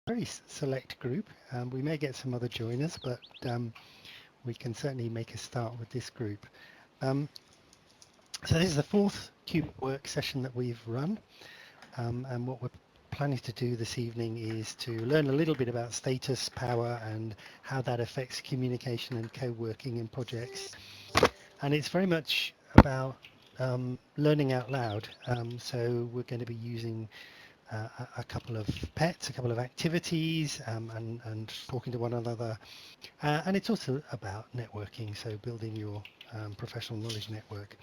very select group. We may get some other joiners, but we can certainly make a start with this group. So this is the fourth QUBE Work session that we've run, and what we're planning to do this evening is to learn a little bit about status, power, and how that affects communication and co-working in projects. And it's very much about learning out loud. So we're going to be using a couple of pets, a couple of activities, and talking to one another. And it's also about networking, so building your professional knowledge network.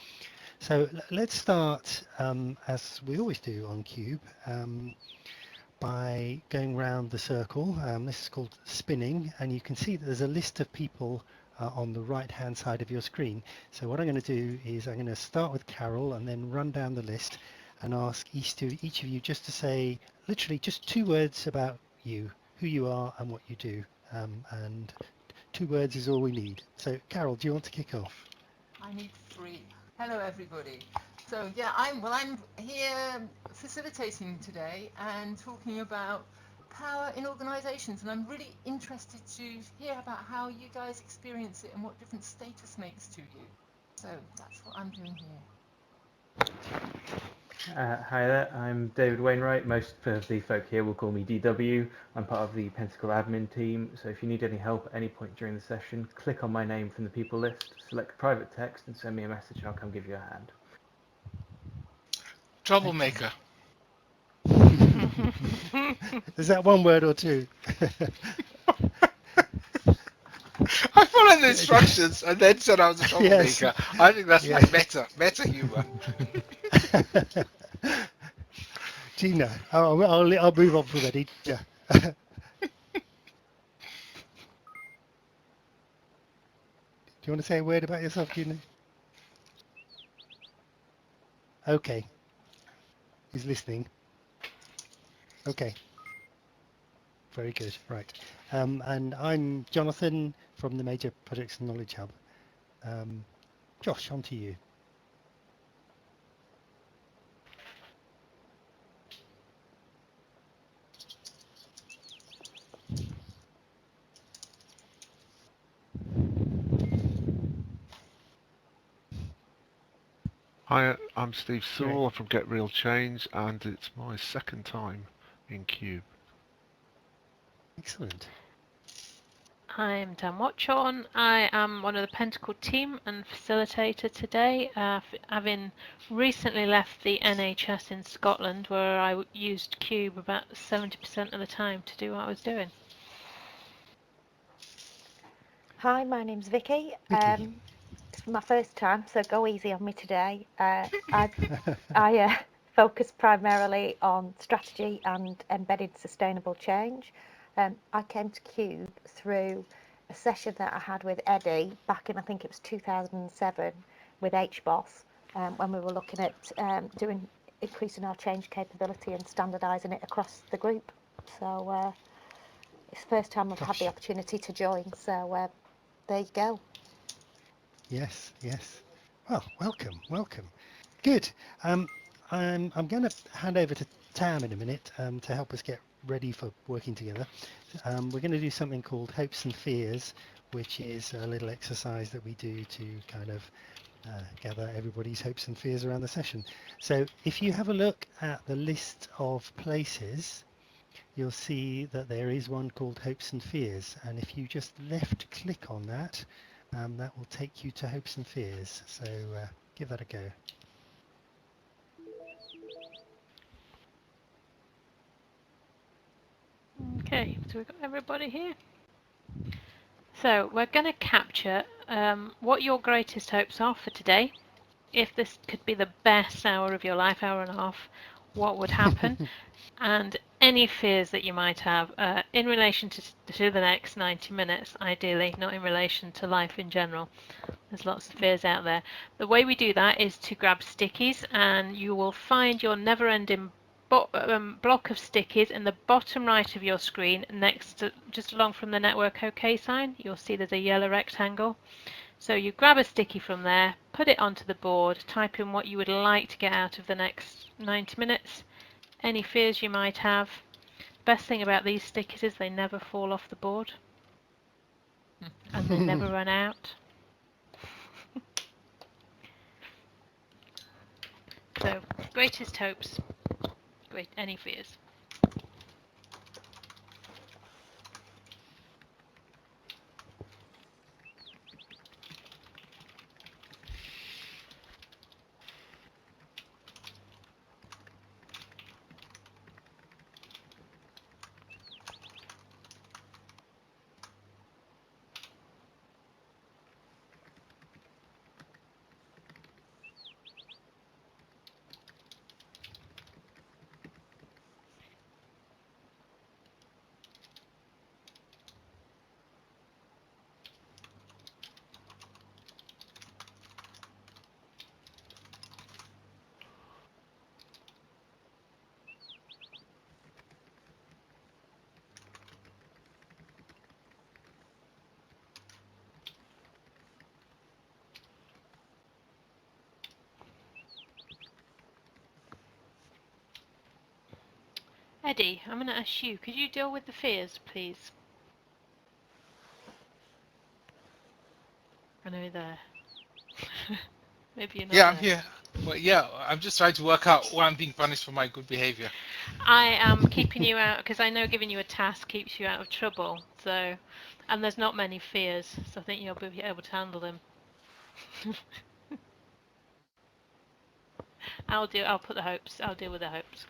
So let's start, as we always do on QUBE, by going round the circle. This is called spinning, and you can see that there's a list of people on the right hand side of your screen. So what I'm going to do is I'm going to start with Carole and then run down the list and ask each of you just to say literally just 2 words about you, who you are and what you do. And 2 words is all we need. So Carole, do you want to kick off? I need 3. Hello everybody. So yeah, I'm here facilitating today and talking about power in organisations, and I'm really interested to hear about how you guys experience it and what different status makes to you. So that's what I'm doing here. Hi there, I'm David Wainwright. Most of the folk here will call me DW. I'm part of the Pentacle admin team, so if you need any help at any point during the session, click on my name from the people list, select private text and send me a message and I'll come give you a hand. Troublemaker. Is that 1 word or 2? I followed the instructions and then said I was a troublemaker. Yes. I think that's like meta humour. Gina, I'll move on from that. Yeah. Do you want to say a word about yourself, Gina? Okay. He's listening. Okay. Very good. Right. And I'm Jonathan from the Major Projects and Knowledge Hub. Josh, on to you. Hi, I'm Steve Sewell from Get Real Change, and it's my 2nd time in QUBE. Excellent. I'm Dan Watchorn. I am one of the Pentacle team and facilitator today, having recently left the NHS in Scotland, where I used QUBE about 70% of the time to do what I was doing. Hi, my name's Vicky. It's my first time, so go easy on me today. I focus primarily on strategy and embedded sustainable change. I came to QUBE through a session that I had with Eddie back in, I think it was 2007, with HBOS, when we were looking at increasing our change capability and standardising it across the group. So it's the first time I've had the opportunity to join, so there you go. Yes. Well, welcome. Good. I'm going to hand over to Tam in a minute to help us get ready for working together. We're going to do something called Hopes and Fears, which is a little exercise that we do to kind of gather everybody's hopes and fears around the session. So if you have a look at the list of places, you'll see that there is one called Hopes and Fears, and if you just left click on that, that will take you to Hopes and Fears. So give that a go. Okay, so we've got everybody here. So we're going to capture what your greatest hopes are for today. If this could be the best hour of your life, hour and a half, what would happen? And any fears that you might have in relation to the next 90 minutes, ideally, not in relation to life in general. There's lots of fears out there. The way we do that is to grab stickies, and you will find your never-ending block of stickies in the bottom right of your screen, next to, just along from the network OK sign. You'll see there's a yellow rectangle. So you grab a sticky from there, put it onto the board, type in what you would like to get out of the next 90 minutes, any fears you might have, Best thing about these stickers is they never fall off the board. And they never run out. So, greatest hopes, any fears. Eddie, I'm going to ask you, could you deal with the fears, please? I know you're there. Maybe you're not Yeah, I'm there. here. Well, yeah, I'm just trying to work out why I'm being punished for my good behavior. I am keeping you out, because I know giving you a task keeps you out of trouble, so... And there's not many fears, so I think you'll be able to handle them. I'll put the hopes, I'll deal with the hopes.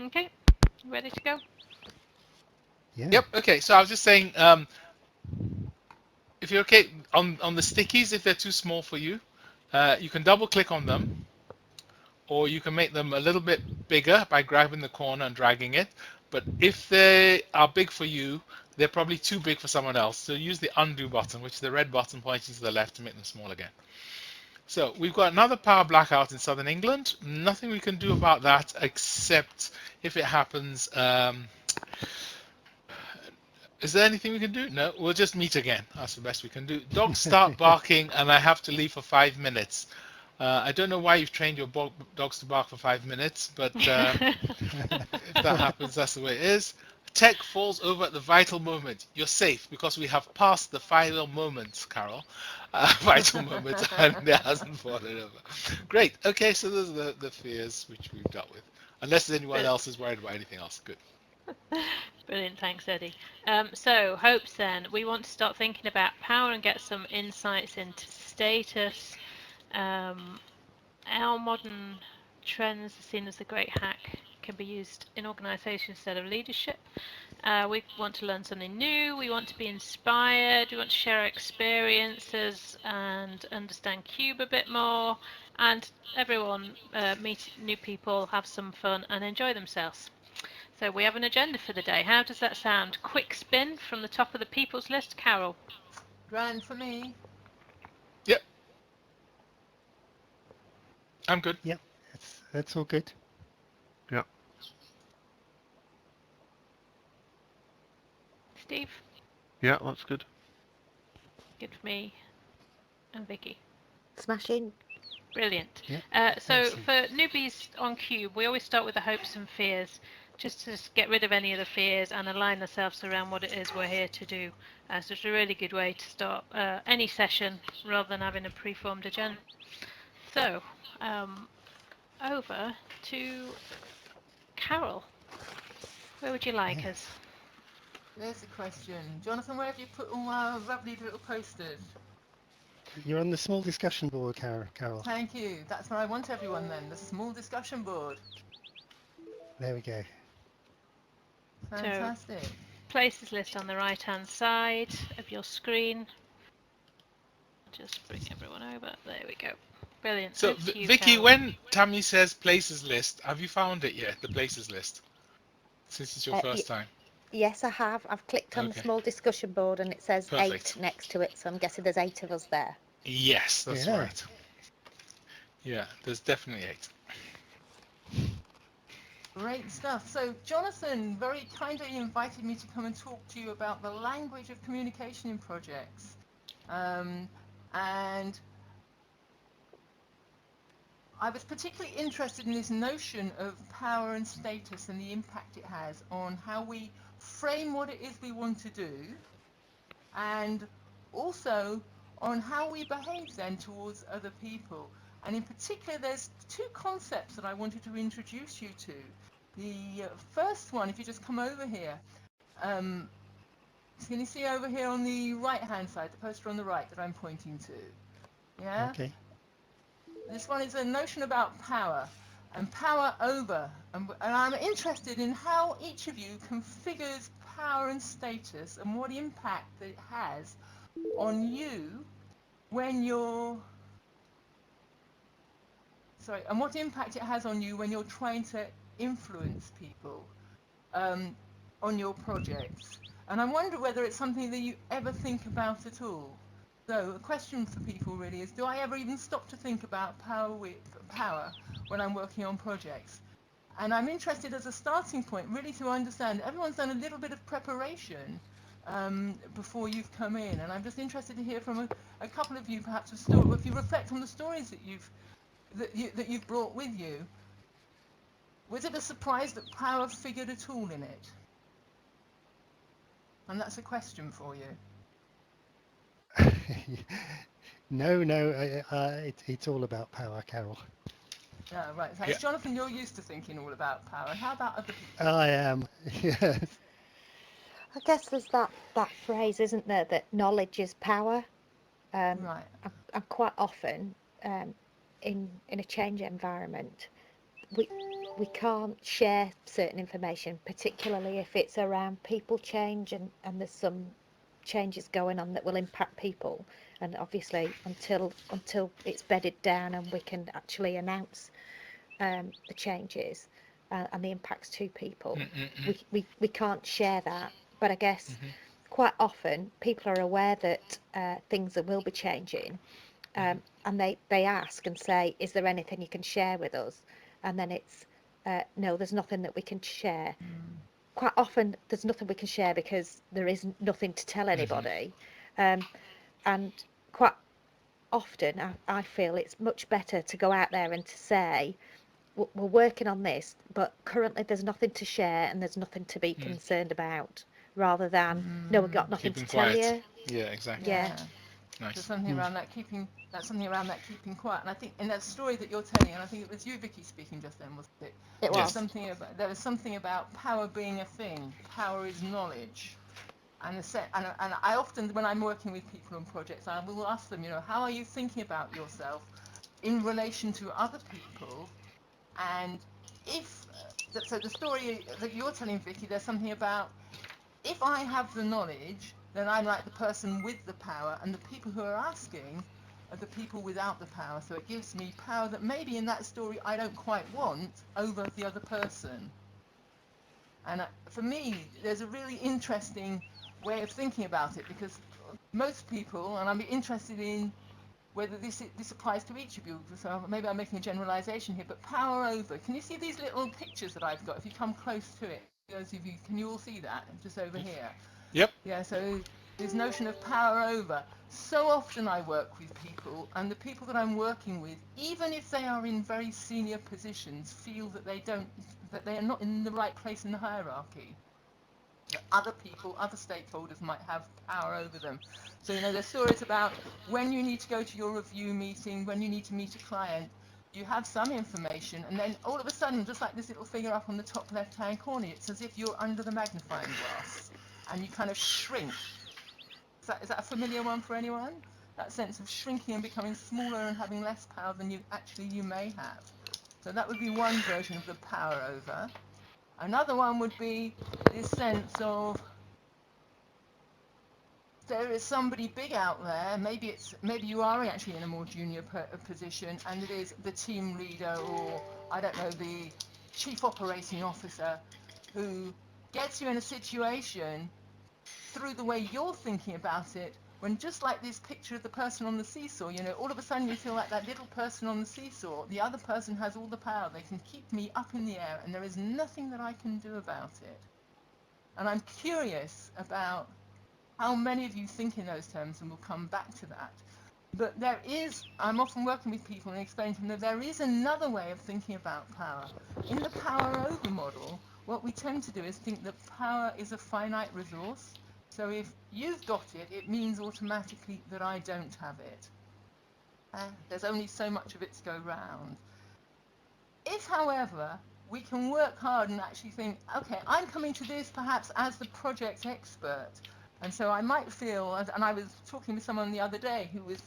Okay, ready to go? Yeah. Yep. Okay. So I was just saying, if you're okay on the stickies, if they're too small for you, you can double click on them, or you can make them a little bit bigger by grabbing the corner and dragging it. But if they are big for you, they're probably too big for someone else. So use the undo button, which is the red button pointing to the left, to make them small again. So we've got another power blackout in southern England. Nothing we can do about that except if it happens. Is there anything we can do? No, we'll just meet again. That's the best we can do. Dogs start barking and I have to leave for 5 minutes. I don't know why you've trained your dogs to bark for 5 minutes, but if that happens, that's the way it is. Tech falls over at the vital moment. You're safe because we have passed the final moments, Carole. Vital moments, and it hasn't fallen over. Great. Okay, so those are the fears which we've dealt with. Unless anyone else is worried about anything else. Good. Brilliant, thanks Eddie. So, hopes then. We want to start thinking about power and get some insights into status. Our modern trends are seen as a great hack, can be used in organisations instead of leadership. We want to learn something new, we want to be inspired, we want to share our experiences and understand QUBE a bit more, and everyone meet new people, have some fun and enjoy themselves. So we have an agenda for the day. How does that sound? Quick spin from the top of the people's list, Carole. Grand for me. Yep. I'm good. Yep. That's all good. Yeah. Steve? Yeah, that's good. Good for me. And Vicky? Smashing. Brilliant. Yep. So Excellent. for newbies on QUBE, we always start with the hopes and fears, just to get rid of any of the fears and align ourselves around what it is we're here to do. So it's a really good way to start any session rather than having a preformed agenda. So over to Carole. Where would you like us? There's the question. Jonathan, where have you put all our lovely little posters? You're on the small discussion board, Carole. Thank you. That's where I want everyone then, the small discussion board. There we go. Fantastic. So, places list on the right hand side of your screen. Just bring everyone over. There we go. Brilliant. So, Vicky, Carole. when Tammy says places list, have you found it yet, the places list? Since it's your first time. Yes, I have. I've clicked on the small discussion board and it says Perfect. 8 next to it, so I'm guessing the's 8 of us there. Yes, that's Yeah. right. Yeah, there's definitely 8. Great stuff. So Jonathan very kindly invited me to come and talk to you about the language of communication in projects. And I was particularly interested in this notion of power and status and the impact it has on how we frame what it is we want to do, and also on how we behave then towards other people. And in particular, there's 2 concepts that I wanted to introduce you to. The first one, if you just come over here, can you see over here on the right-hand side, the poster on the right that I'm pointing to? Yeah? Okay. This one is a notion about power and power over. And I'm interested in how each of you configures power and status and what impact it has on you when you're and what impact it has on you when you're trying to influence people on your projects. And I wonder whether it's something that you ever think about at all. So a question for people really is, do I ever even stop to think about power when I'm working on projects? And I'm interested as a starting point really to understand, everyone's done a little bit of preparation before you've come in, and I'm just interested to hear from a couple of you, perhaps if you reflect on the stories that you've brought with you. Was it a surprise that power figured at all in it? And that's a question for you. No, it's all about power, Carol. Yeah, right. Thanks. Yeah. Jonathan, you're used to thinking all about power. And how about other people? I am. Yes. I guess there's that phrase, isn't there, that knowledge is power. Right. And quite often, in a change environment, we can't share certain information, particularly if it's around people change and there's some changes going on that will impact people. And obviously, until it's bedded down and we can actually announce the changes and the impacts to people, we can't share that. But I guess quite often people are aware that things will be changing, and they ask and say, is there anything you can share with us? And then it's no, there's nothing that we can share. Quite often there's nothing we can share because there is nothing to tell anybody. And quite often I feel it's much better to go out there and to say, we're working on this, but currently there's nothing to share and there's nothing to be concerned about, rather than, no, we've got nothing Keeping to tell quiet. you. Yeah, exactly. Yeah. Nice. There's something around that keeping quiet. And I think in that story that you're telling, and I think it was you, Vicky, speaking just then, wasn't it? It There was. was something about power being a thing. Power is knowledge. And I often, when I'm working with people on projects, I will ask them, how are you thinking about yourself in relation to other people? And so the story that you're telling, Vicky, there's something about, if I have the knowledge, then I'm like the person with the power, and the people who are asking are the people without the power. So it gives me power that maybe in that story I don't quite want over the other person. And for me, there's a really interesting way of thinking about it, because most people, and I'm interested in whether this applies to each of you, so maybe I'm making a generalization here, but power over. Can you see these little pictures that I've got? If you come close to it, those of you, can you all see that? Just over here. Yep. Yeah, so this notion of power over. So often I work with people, and the people that I'm working with, even if they are in very senior positions, feel that they are not in the right place in the hierarchy. That other people, other stakeholders might have power over them. So, there's stories about when you need to go to your review meeting, when you need to meet a client, you have some information, and then all of a sudden, just like this little figure up on the top left-hand corner, it's as if you're under the magnifying glass, and you kind of shrink. Is that a familiar one for anyone? That sense of shrinking and becoming smaller and having less power than you may have. So that would be one version of the power over. Another one would be this sense of there is somebody big out there. Maybe you are actually in a more junior position, and it is the team leader, or I don't know, the chief operating officer, who gets you in a situation through the way you're thinking about it, when just like this picture of the person on the seesaw, you know, all of a sudden you feel like that little person on the seesaw, the other person has all the power. They can keep me up in the air and there is nothing that I can do about it. And I'm curious about how many of you think in those terms, and we'll come back to that. But there is, I'm often working with people and explaining to them that there is another way of thinking about power. In the power over model, what we tend to do is think that power is a finite resource. So if you've got it, it means automatically that I don't have it. There's only so much of it to go round. If, however, we can work hard and actually think, okay, I'm coming to this perhaps as the project expert. And so I might feel, and I was talking with someone the other day who was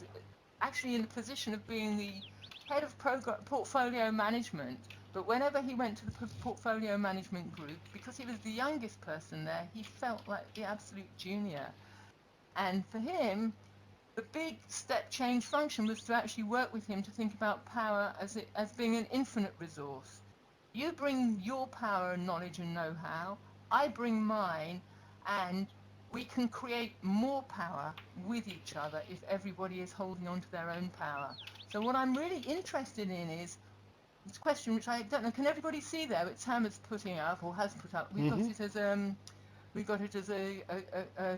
actually in the position of being the head of portfolio management, but whenever he went to the portfolio management group, because he was the youngest person there, he felt like the absolute junior. And for him, the big step change function was to actually work with him to think about power as being an infinite resource. You bring your power and knowledge and know-how, I bring mine, and we can create more power with each other if everybody is holding on to their own power. So what I'm really interested in is this question, which I don't know, can everybody see there? But Tam is putting up, or has put up. We've got it as a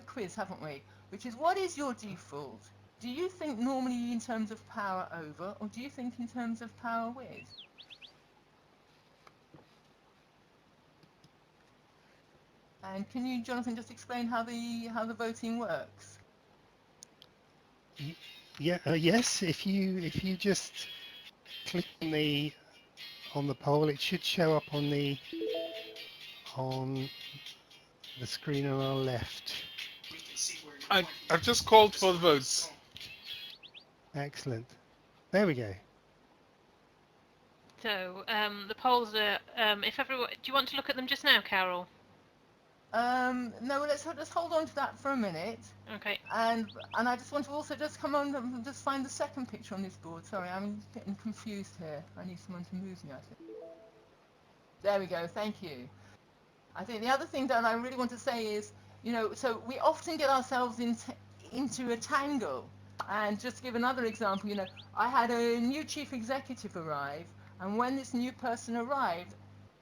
quiz, haven't we? Which is, what is your default? Do you think normally in terms of power over, or do you think in terms of power with? And can you, Jonathan, just explain how the voting works? Yeah. Yes. If you just click on the poll, it should show up on the screen on our left. I've just called for the votes. Excellent. There we go. So the polls are. If everyone, do you want to look at them just now, Carole? No, let's just hold on to that for a minute. Okay. And I just want to also just come on and just find the second picture on this board. Sorry, I'm getting confused here. I need someone to move me, I think. There we go. Thank you. I think the other thing that I really want to say is, you know, so we often get ourselves into a tangle. And just to give another example, you know, I had a new chief executive arrive, and when this new person arrived,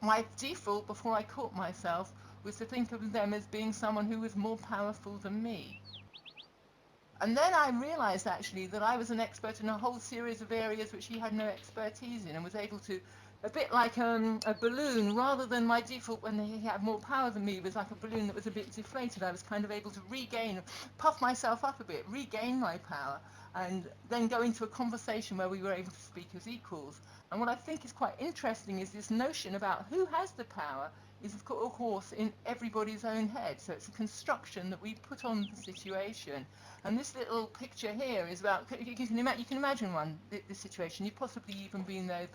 my default, before I caught myself, was to think of them as being someone who was more powerful than me. And then I realized actually that I was an expert in a whole series of areas which he had no expertise in, and was able to, a bit like a balloon, rather than my default when he had more power than me was like a balloon that was a bit deflated. I was kind of able to regain, puff myself up a bit, regain my power, and then go into a conversation where we were able to speak as equals. And what I think is quite interesting is this notion about who has the power is of course in everybody's own head. So it's a construction that we put on the situation. And this little picture here is about, you can imagine this situation. You've possibly even been there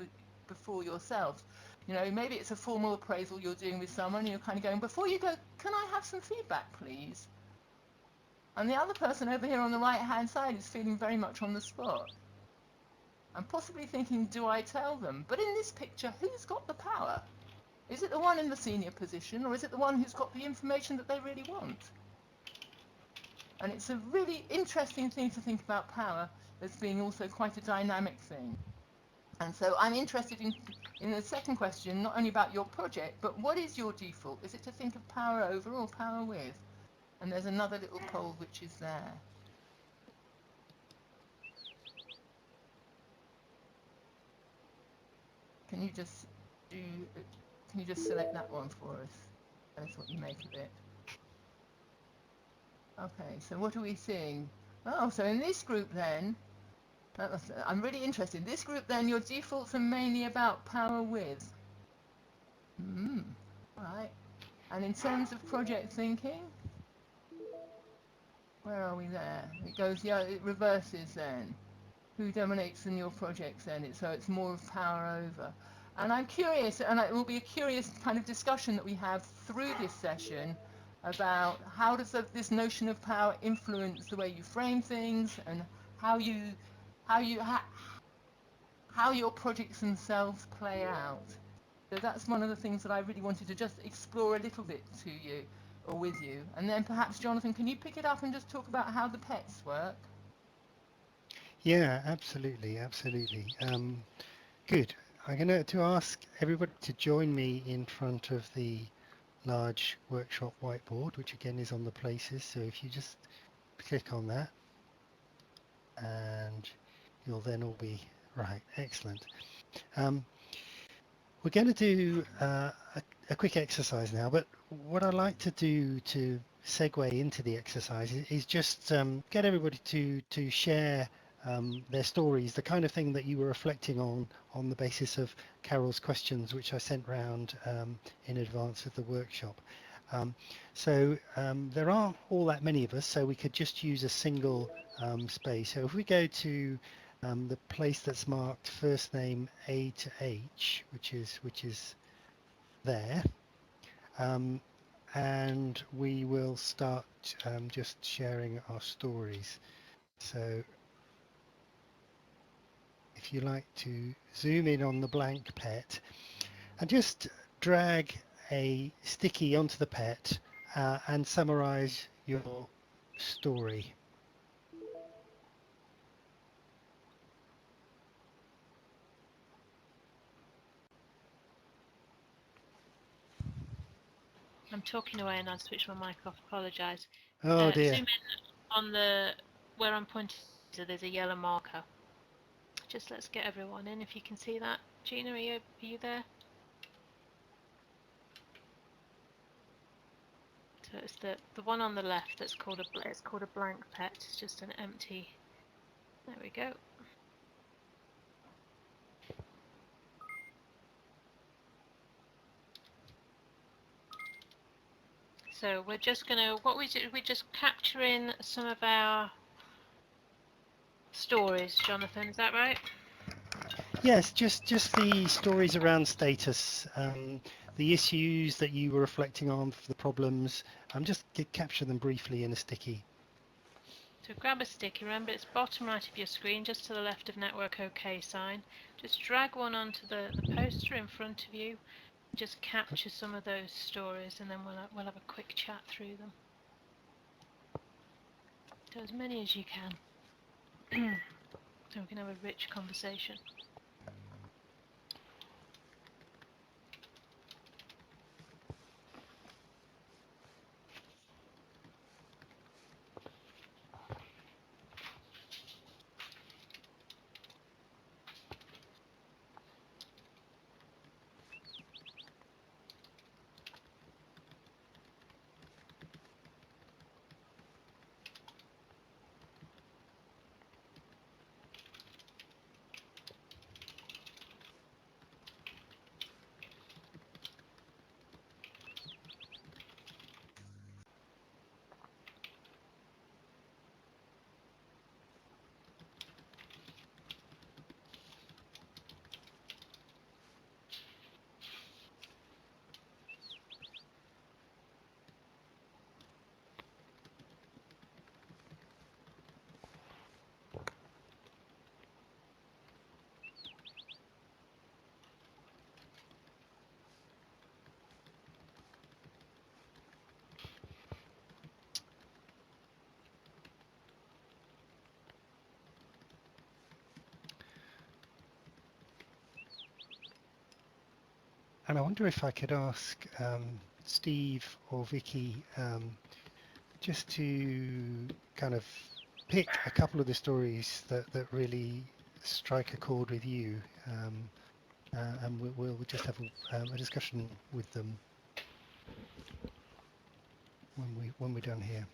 before yourself. You know, maybe it's a formal appraisal you're doing with someone, and you're kind of going, before you go, can I have some feedback, please? And the other person over here on the right-hand side is feeling very much on the spot. And possibly thinking, do I tell them? But in this picture, who's got the power? Is it the one in the senior position, or is it the one who's got the information that they really want? And it's a really interesting thing to think about power as being also quite a dynamic thing. And so I'm interested in the second question, not only about your project, but what is your default? Is it to think of power over or power with? And there's another little poll which is there. Can you just select that one for us? Tell us what you make of it. Okay, so what are we seeing? Oh, so in this group then, I'm really interested. In this group then, your defaults are mainly about power with. Right. And in terms of project thinking, where are we there? It goes, yeah, it reverses then. Who dominates in your projects then? So it's more of power over. And I'm curious, and it will be a curious kind of discussion that we have through this session about how does this notion of power influence the way you frame things, and how your projects themselves play out. So that's one of the things that I really wanted to just explore a little bit to you. or with you? And then perhaps, Jonathan, can you pick it up and just talk about how the pets work? Yeah, absolutely, absolutely. Good. I'm going to ask everybody to join me in front of the large workshop whiteboard, which again is on the places. So if you just click on that, and you'll then all be right. Excellent. We're going to do a quick exercise now, but what I like to do to segue into the exercise is just get everybody to share their stories, the kind of thing that you were reflecting on the basis of Carole's questions, which I sent round in advance of the workshop. There aren't all that many of us, so we could just use a single space. So if we go to the place that's marked first name A to H, which is there, and we will start just sharing our stories. So if you like to zoom in on the blank pet and just drag a sticky onto the pet and summarize your story. I'm talking away and I'll switch my mic off. Apologise. Oh dear. Zoom in on the where I'm pointing to. There's a yellow marker. Just let's get everyone in. If you can see that, Gina, are you there? So it's the one on the left that's called a blank pet. It's just an empty. There we go. So we're just gonna we're just capturing some of our stories, Jonathan. Is that right? Yes, just the stories around status, the issues that you were reflecting on, the problems. Just capture them briefly in a sticky. So grab a sticky. Remember, it's bottom right of your screen, just to the left of Network OK sign. Just drag one onto the poster in front of you. Just capture some of those stories, and then we'll have a quick chat through them. Do as many as you can, so we can have a rich conversation. And I wonder if I could ask Steve or Vicky just to kind of pick a couple of the stories that really strike a chord with you, and we'll just have a discussion with them when we're done here.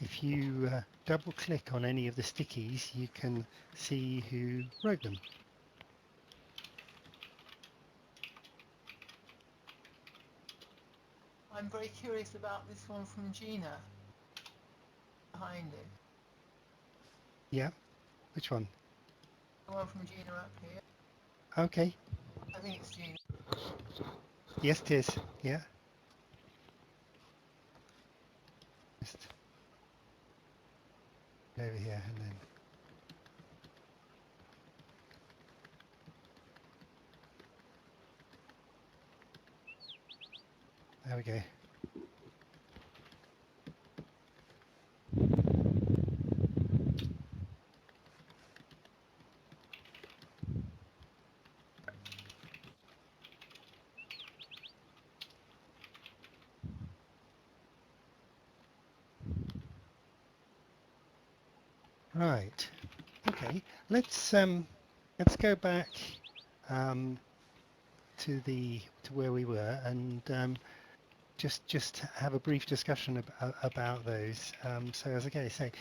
If you double click on any of the stickies, you can see who wrote them. I'm very curious about this one from Gina behind it. Yeah, which one? The one from Gina up here. Okay, I think it's Gina. yes it is, yeah. Just over here and then, there we go. Right, okay, let's go back um, to where we were and just have a brief discussion about those. So as I say,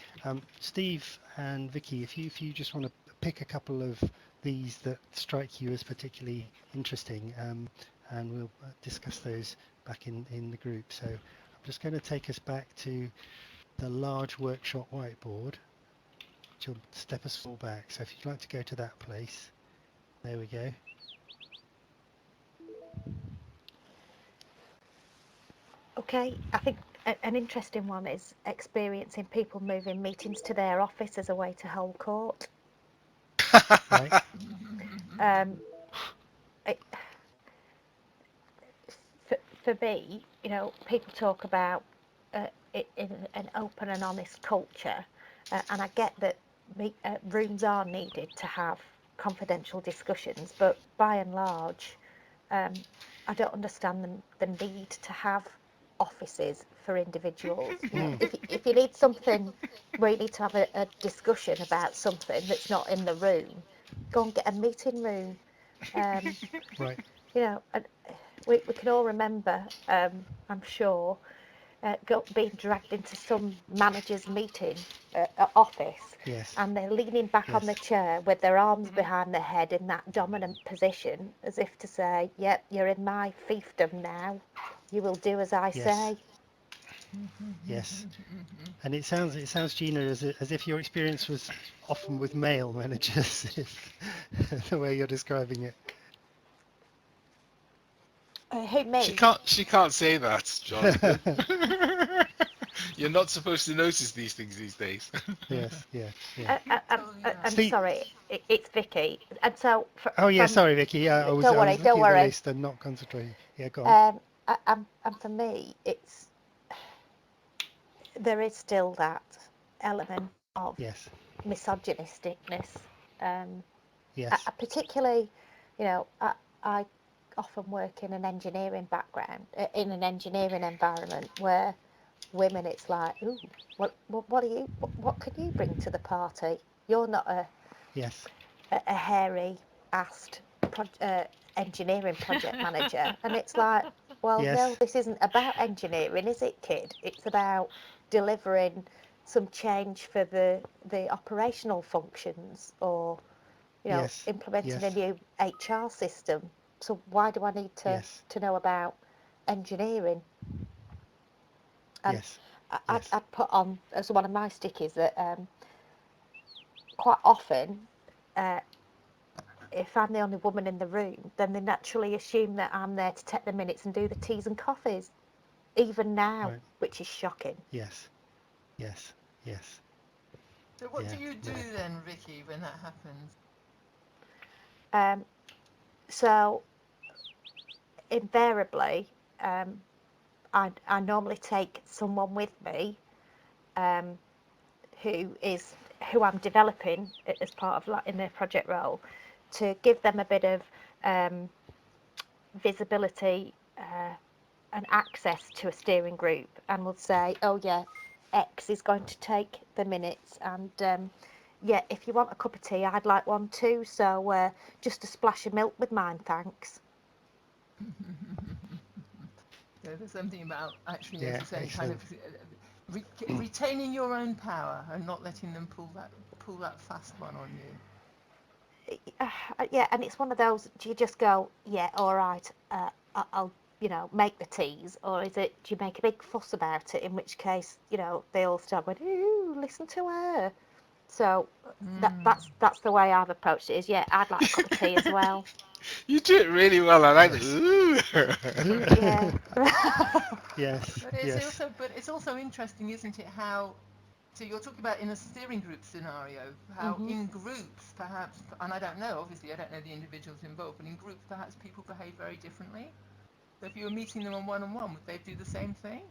Steve and Vicky, if you just want to pick a couple of these that strike you as particularly interesting, and we'll discuss those back in the group. So I'm just going to take us back to the large workshop whiteboard, which will step us all back. So if you'd like to go to that place, there we go. Okay, I think an interesting one is experiencing people moving meetings to their office as a way to hold court. Right. Um, it, for me, you know, people talk about it in an open and honest culture, and I get that rooms are needed to have confidential discussions, but by and large, I don't understand the need to have offices for individuals. You know, if you need something where you need to have a discussion about something that's not in the room, go and get a meeting room. Right. You know, and we can all remember, I'm sure, being dragged into some manager's meeting office, Yes. and they're leaning back on Yes. the chair with their arms behind their head in that dominant position, as if to say, "Yep, you're in my fiefdom now. You will do as I Yes. say." Yes. And it sounds, Gina, as if your experience was often with male managers, if the way you're describing it. Who, me? She can't say that, Jonathan. You're not supposed to notice these things these days. Yes, yeah, yeah. Totally I'm right. Steve. sorry, it's Vicky. And so Oh yeah, from, sorry, Vicky. Yeah, I don't worry, was don't looking at the worry. list and not concentrating. Yeah, go on. And for me, there is still that element of Yes, misogynisticness. yes, Particularly, you know, I often work in an engineering background, in an engineering environment where women, it's like, ooh, what are you, what can you bring to the party? You're not yes, a hairy-assed engineering project manager. And it's like, well, no, yes, this isn't about engineering, is it, kid? It's about delivering some change for the operational functions, or, you know, yes, implementing a yes, new HR system. So why do I need yes, to know about engineering? And yes, yes, I'd put on as one of my stickies that quite often, uh, if I'm the only woman in the room, then they naturally assume that I'm there to take the minutes and do the teas and coffees, even now, right. which is shocking. Yes, yes, yes, So what yeah, do you do no, then, Vicky, when that happens? Um, so invariably, I normally take someone with me, um, who is who I'm developing as part of in their project role, to give them a bit of visibility and access to a steering group, and would say, oh yeah, X is going to take the minutes, and yeah, if you want a cup of tea, I'd like one too, so just a splash of milk with mine, thanks. So there's something about actually, as Yeah, you say, kind excellent. of retaining your own power and not letting them pull that fast one on you. Yeah, and it's one of those, do you just go, yeah, all right, I'll, make the teas, or is it, do you make a big fuss about it, in which case, they all start going, ooh, listen to her. So that's the way I've approached it, is, yeah, I'd like a cup of tea as well. You do it really well. I like Yes. it. Yeah. Yes, yes. But it's also interesting, isn't it, how, so you're talking about in a steering group scenario, how Mhm. in groups perhaps, and I don't know, obviously I don't know the individuals involved, but in groups perhaps people behave very differently. So if you were meeting them on one-on-one, would they do the same thing?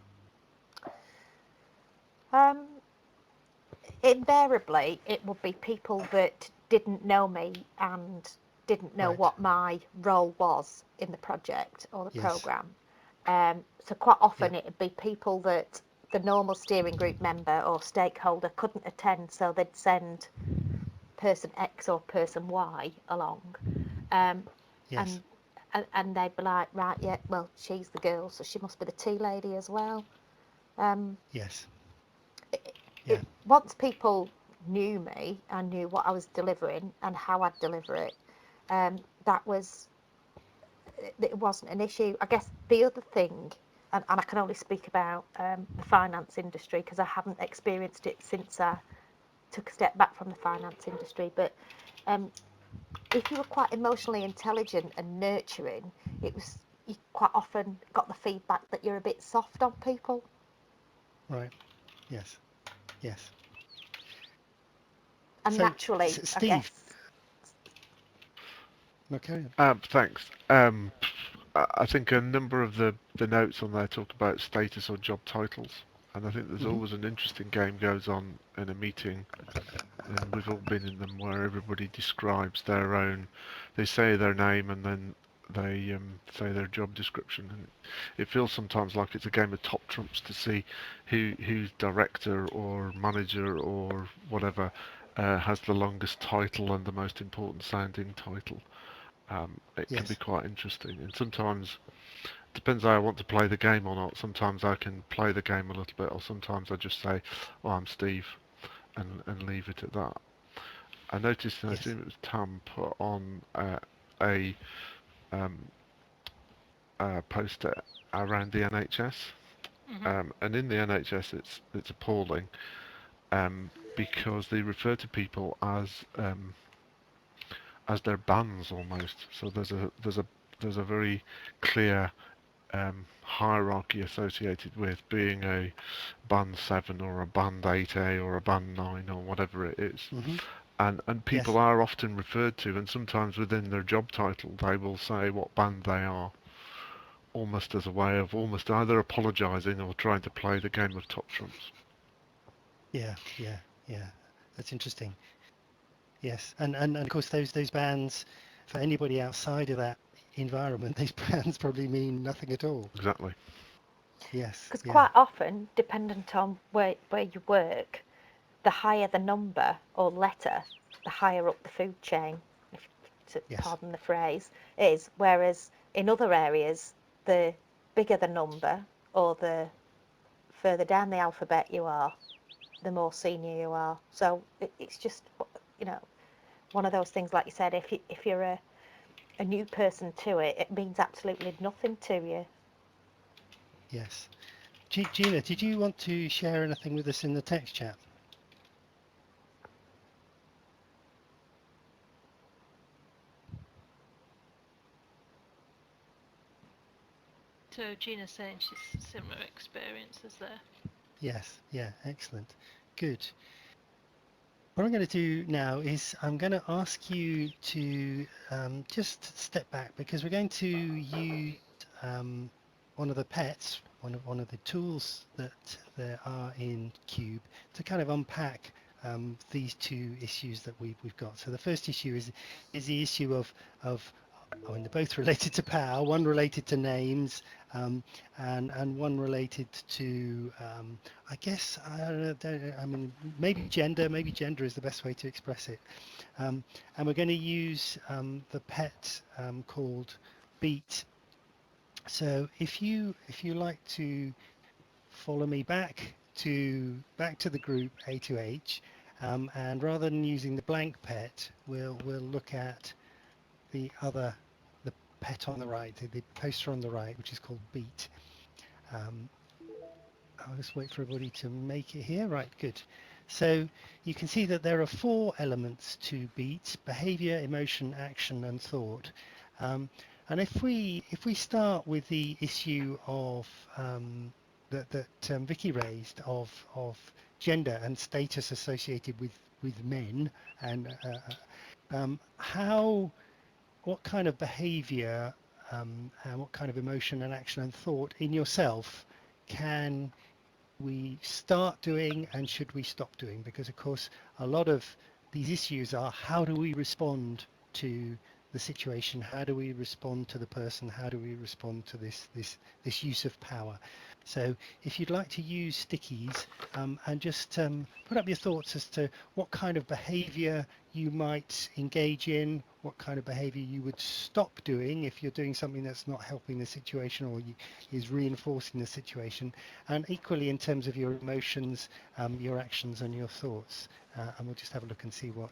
Invariably, it would be people that didn't know me and didn't know Right. what my role was in the project or the Yes. program. So quite often Yep. it'd be people that the normal steering group member or stakeholder couldn't attend, so they'd send person X or person Y along, um, Yes. and and they'd be like, right, yeah, well, she's the girl, so she must be the tea lady as well. Um, Yes. Yeah. it, once people knew me and knew what I was delivering and how I'd deliver it, that was, it wasn't an issue. I guess the other thing, and I can only speak about the finance industry because I haven't experienced it since I took a step back from the finance industry, but if you were quite emotionally intelligent and nurturing, you quite often got the feedback that you're a bit soft on people. Right. Yes. Yes. And So, naturally, I Steve, guess. no, carry on. Thanks. I think a number of the notes on there talk about status or job titles, and I think there's Hmm. always an interesting game goes on in a meeting, and we've all been in them where everybody describes their own. They say their name and then they say their job description, and it feels sometimes like it's a game of top trumps to see who's director or manager or whatever has the longest title and the most important sounding title. It can be Yes. quite interesting, and sometimes depends how I want to play the game or not. Sometimes I can play the game a little bit, or sometimes I just say, "Oh, I'm Steve," and leave it at that. I noticed, and I Yes. assume it was Tam put on a um, poster around the NHS, Hmm. and in the NHS it's appalling because they refer to people as their bands almost. So there's a very clear hierarchy associated with being a band 7 or a band 8A or a band 9 or whatever it is. Hmm. And people Yes. are often referred to, and sometimes within their job title they will say what band they are, almost as a way of almost either apologising or trying to play the game of top trumps. Yeah. Yeah. Yeah. That's interesting. Yes. And of course those bands, for anybody outside of that environment, these bands probably mean nothing at all. Exactly. Yes. Because Yeah. quite often, dependent on where you work, the higher the number or letter, the higher up the food chain, if to Yes. pardon the phrase, is. Whereas in other areas, the bigger the number or the further down the alphabet you are, the more senior you are. So it's just, you know, one of those things, like you said, if you're a new person to it, it means absolutely nothing to you. Yes. Gina, did you want to share anything with us in the text chat? So Gina's saying she's similar experiences there. Yes. Yeah. Excellent. Good. What I'm going to do now is I'm going to ask you to just step back, because we're going to use one of the pets, one of the tools that there are in QUBE, to kind of unpack these two issues that we've got. So the first issue is the issue of I mean, they're both related to power. One related to names, and one related to I guess I mean maybe gender. Maybe gender is the best way to express it. And we're going to use the pet called Beat. So if you like to follow me back to the group A2H, and rather than using the blank pet, we'll look at the pet on the right, the poster on the right, which is called Beat. I'll just wait for everybody to make it here. Right, good. So you can see that there are 4 elements to Beat: behavior, emotion, action, and thought. And if we start with the issue of that Vicky raised of gender and status associated with men, and what kind of behavior and what kind of emotion and action and thought in yourself can we start doing, and should we stop doing? Because of course a lot of these issues are, how do we respond to the situation? How do we respond to the person? How do we respond to this use of power? So if you'd like to use stickies, and just put up your thoughts as to what kind of behavior you might engage in, what kind of behavior you would stop doing if you're doing something that's not helping the situation or is reinforcing the situation, and equally in terms of your emotions, your actions and your thoughts. And we'll just have a look and see what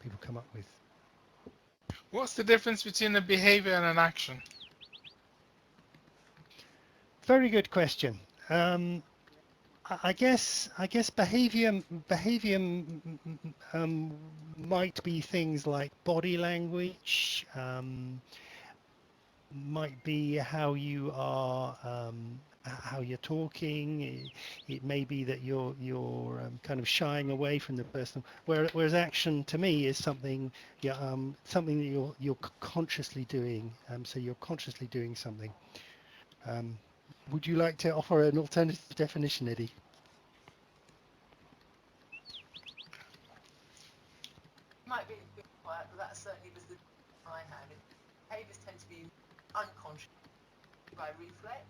people come up with. What's the difference between a behavior and an action? Very good question. I guess behavior might be things like body language, might be how you are, how you're talking. It may be that you're kind of shying away from the person. Whereas action to me is something, something that you're consciously doing. So you're consciously doing something. Would you like to offer an alternative definition, Eddie? Might be a bit quiet, but that certainly was the I had. Behaviours tend to be unconscious by reflex.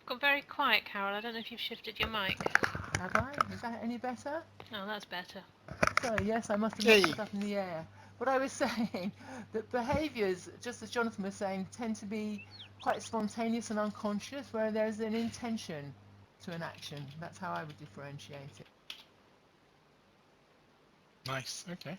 Got very quiet, Carole. I don't know if you've shifted your mic. Have I? Is that any better? Oh, that's better. Sorry, yes, I must have Hey. knocked it up in the air. What I was saying, that behaviours, just as Jonathan was saying, tend to be quite spontaneous and unconscious, where there's an intention to an action. That's how I would differentiate it. Nice. Okay.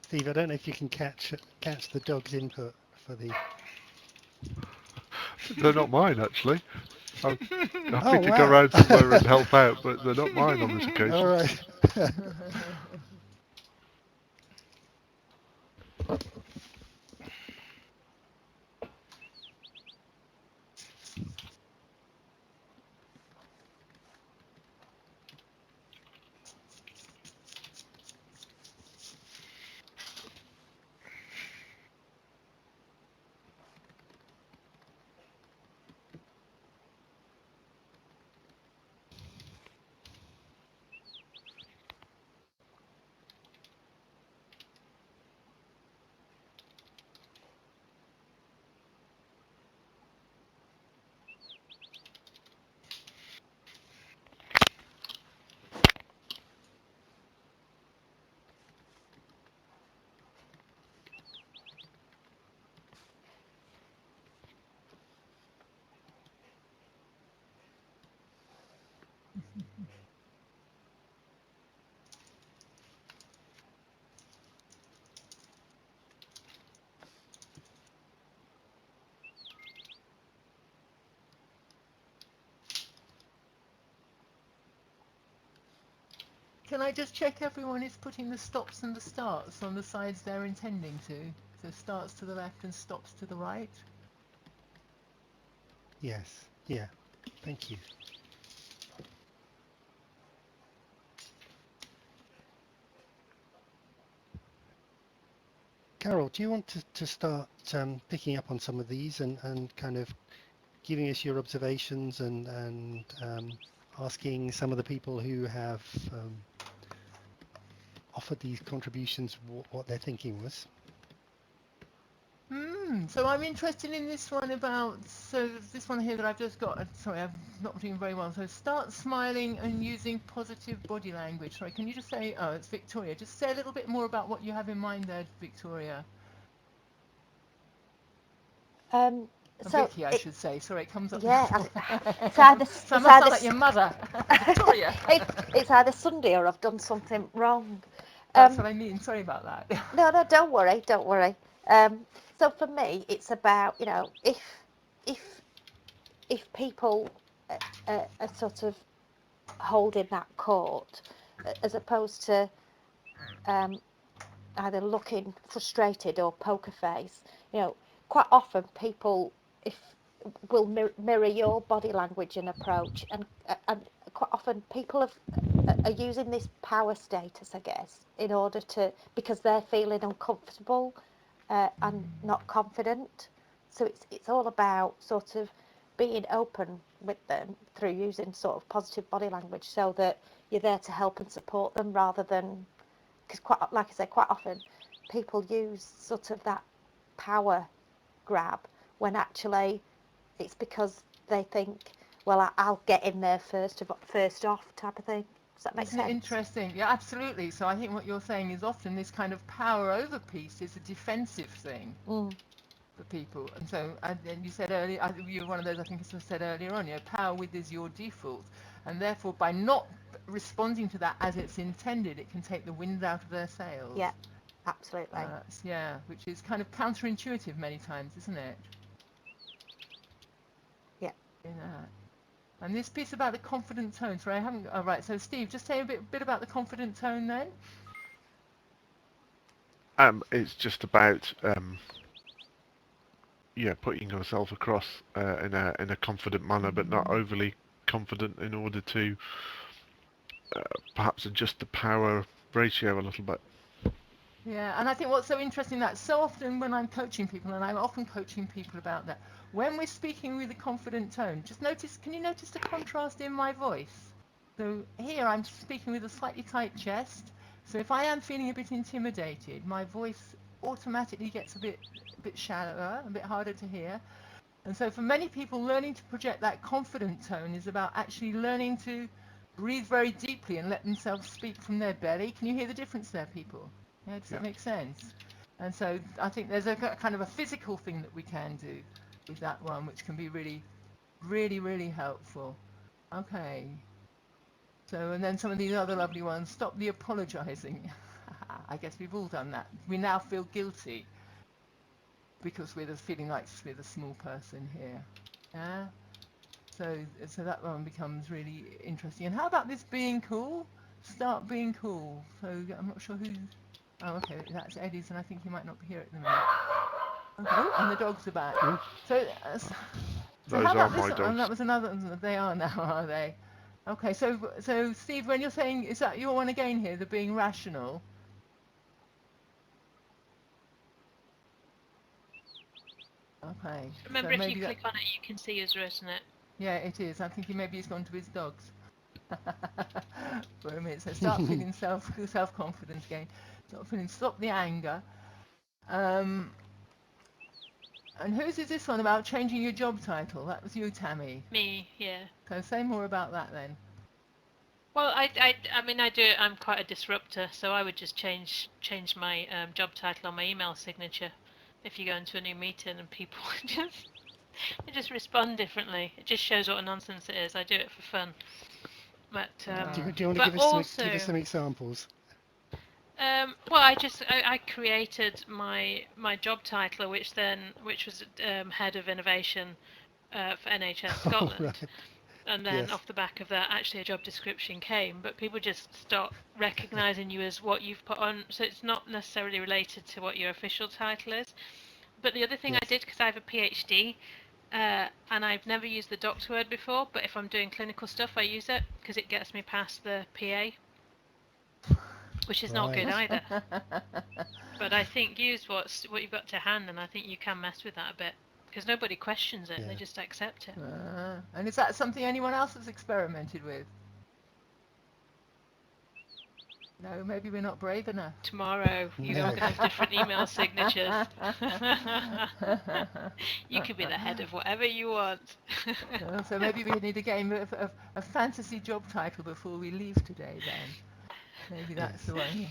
Steve, I don't know if you can catch the dog's input for the. They're not mine, actually. I'm happy Oh to go wow! around somewhere and help out, but they're not mine on this occasion. All right. can I just check everyone is putting the stops and the starts on the sides they're intending to? So starts to the left and stops to the right. Yes. Yeah. Thank you. Carole, do you want to start picking up on some of these and kind of giving us your observations and asking some of the people who have offered these contributions what their thinking was? So I'm interested in this one about, so this one here that I've just got, sorry, I'm not doing very well. So start smiling and using positive body language. Sorry, can you just say, oh, it's Victoria. Just say a little bit more about what you have in mind there, Victoria. So Vicky, I should say. Sorry, it comes up. yeah, it's either So I must sound like your mother, Victoria. it's either Sunday or I've done something wrong. That's what I mean. Sorry about that. No, don't worry, don't worry. So for me, it's about, you know, if people are sort of holding that court, as opposed to either looking frustrated or poker face, you know, quite often people will mirror your body language and approach, and quite often people are using this power status, I guess, in order to, because they're feeling uncomfortable and not confident. So it's all about sort of being open with them through using sort of positive body language, so that you're there to help and support them, rather than, because quite, like I say, quite often people use sort of that power grab when actually it's because they think, well, I'll get in there first off type of thing. Does that make Isn't sense? it interesting? Yeah, absolutely. So I think what you're saying is often this kind of power over piece is a defensive thing for people. And so, and you said earlier, you were one of those, I think I said earlier on, you know, power with is your default. And therefore, by not responding to that as it's intended, it can take the wind out of their sails. Yeah, absolutely. Yeah, which is kind of counterintuitive many times, isn't it? Yeah. In that. And this piece about the confident tone, sorry, I haven't, oh, right, so Steve, just say a bit about the confident tone then. It's just about putting yourself across in a confident manner, but not overly confident, in order to perhaps adjust the power ratio a little bit. Yeah, and I think what's so interesting, that so often when I'm coaching people, and I'm often coaching people about that, when we're speaking with a confident tone, just notice, can you notice the contrast in my voice? So here I'm speaking with a slightly tight chest, so if I am feeling a bit intimidated, my voice automatically gets a bit shallower, a bit harder to hear. And so for many people, learning to project that confident tone is about actually learning to breathe very deeply and let themselves speak from their belly. Can you hear the difference there, people? Yeah, does that make sense? And so I think there's a kind of a physical thing that we can do with that one, which can be really, really, really helpful. Okay. So, and then some of these other lovely ones, stop the apologizing. I guess we've all done that. We now feel guilty because we're feeling like we're the small person here. Yeah. So that one becomes really interesting. And how about this being cool? Start being cool. So I'm not sure who. Oh, okay, that's Eddie's, and I think he might not be here at the minute. Okay. Oh, and the dogs are back. So Those how are about my this? dogs. And that was another. They are now, are they? Okay. So Steve, when you're saying, is that your one again here, the being rational? Okay. Remember, So if you maybe click on it, you can see who's written it. Yeah, it is. I'm thinking maybe he's gone to his dogs. For a minute. So start feeling self-confidence again. Stop the anger. And whose is this one about changing your job title? That was you, Tammy. Me, yeah. So say more about that then. Well, I mean, I do. I'm quite a disruptor, so I would just change my job title on my email signature. If you go into a new meeting and people just respond differently, it just shows what a nonsense it is. I do it for fun. But Do you want to give us some examples? Well, I created my job title, which was head of innovation for NHS Scotland. Right. And then Yes. off the back of that, actually a job description came, but people just start recognizing you as what you've put on. So it's not necessarily related to what your official title is. But the other thing I Yes. did, because I have a PhD, and I've never used the doctor word before, but if I'm doing clinical stuff, I use it because it gets me past the PA, which is not good Right. either. But I think use what you've got to hand, and I think you can mess with that a bit because nobody questions it; Yeah. they just accept it. And is that something anyone else has experimented with? No, maybe we're not brave enough. Tomorrow, you all No. can have different email signatures. You can be the head of whatever you want. So maybe we need a game of a fantasy job title before we leave today then. Maybe that's the one.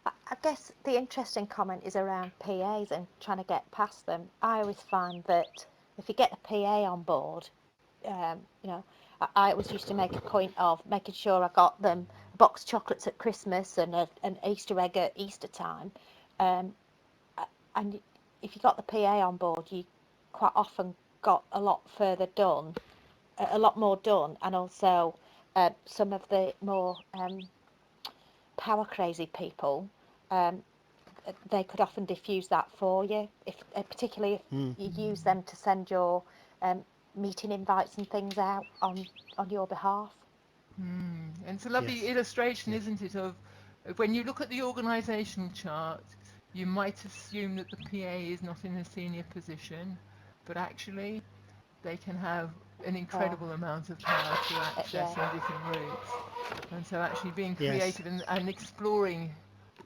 I guess the interesting comment is around PAs and trying to get past them. I always find that if you get a PA on board, you know, I always used to make a point of making sure I got them a box of chocolates at Christmas and an Easter egg at Easter time. And if you got the PA on board, you quite often got a lot further done, a lot more done, and also some of the more power crazy people, they could often diffuse that for you, if particularly if you use them to send your meeting invites and things out on your behalf. And it's a lovely Yes. illustration, Yes. isn't it, of when you look at the organisational chart, you might assume that the PA is not in a senior position, but actually they can have an incredible amount of power to access Yeah. in different routes. And so actually being Yes. creative and exploring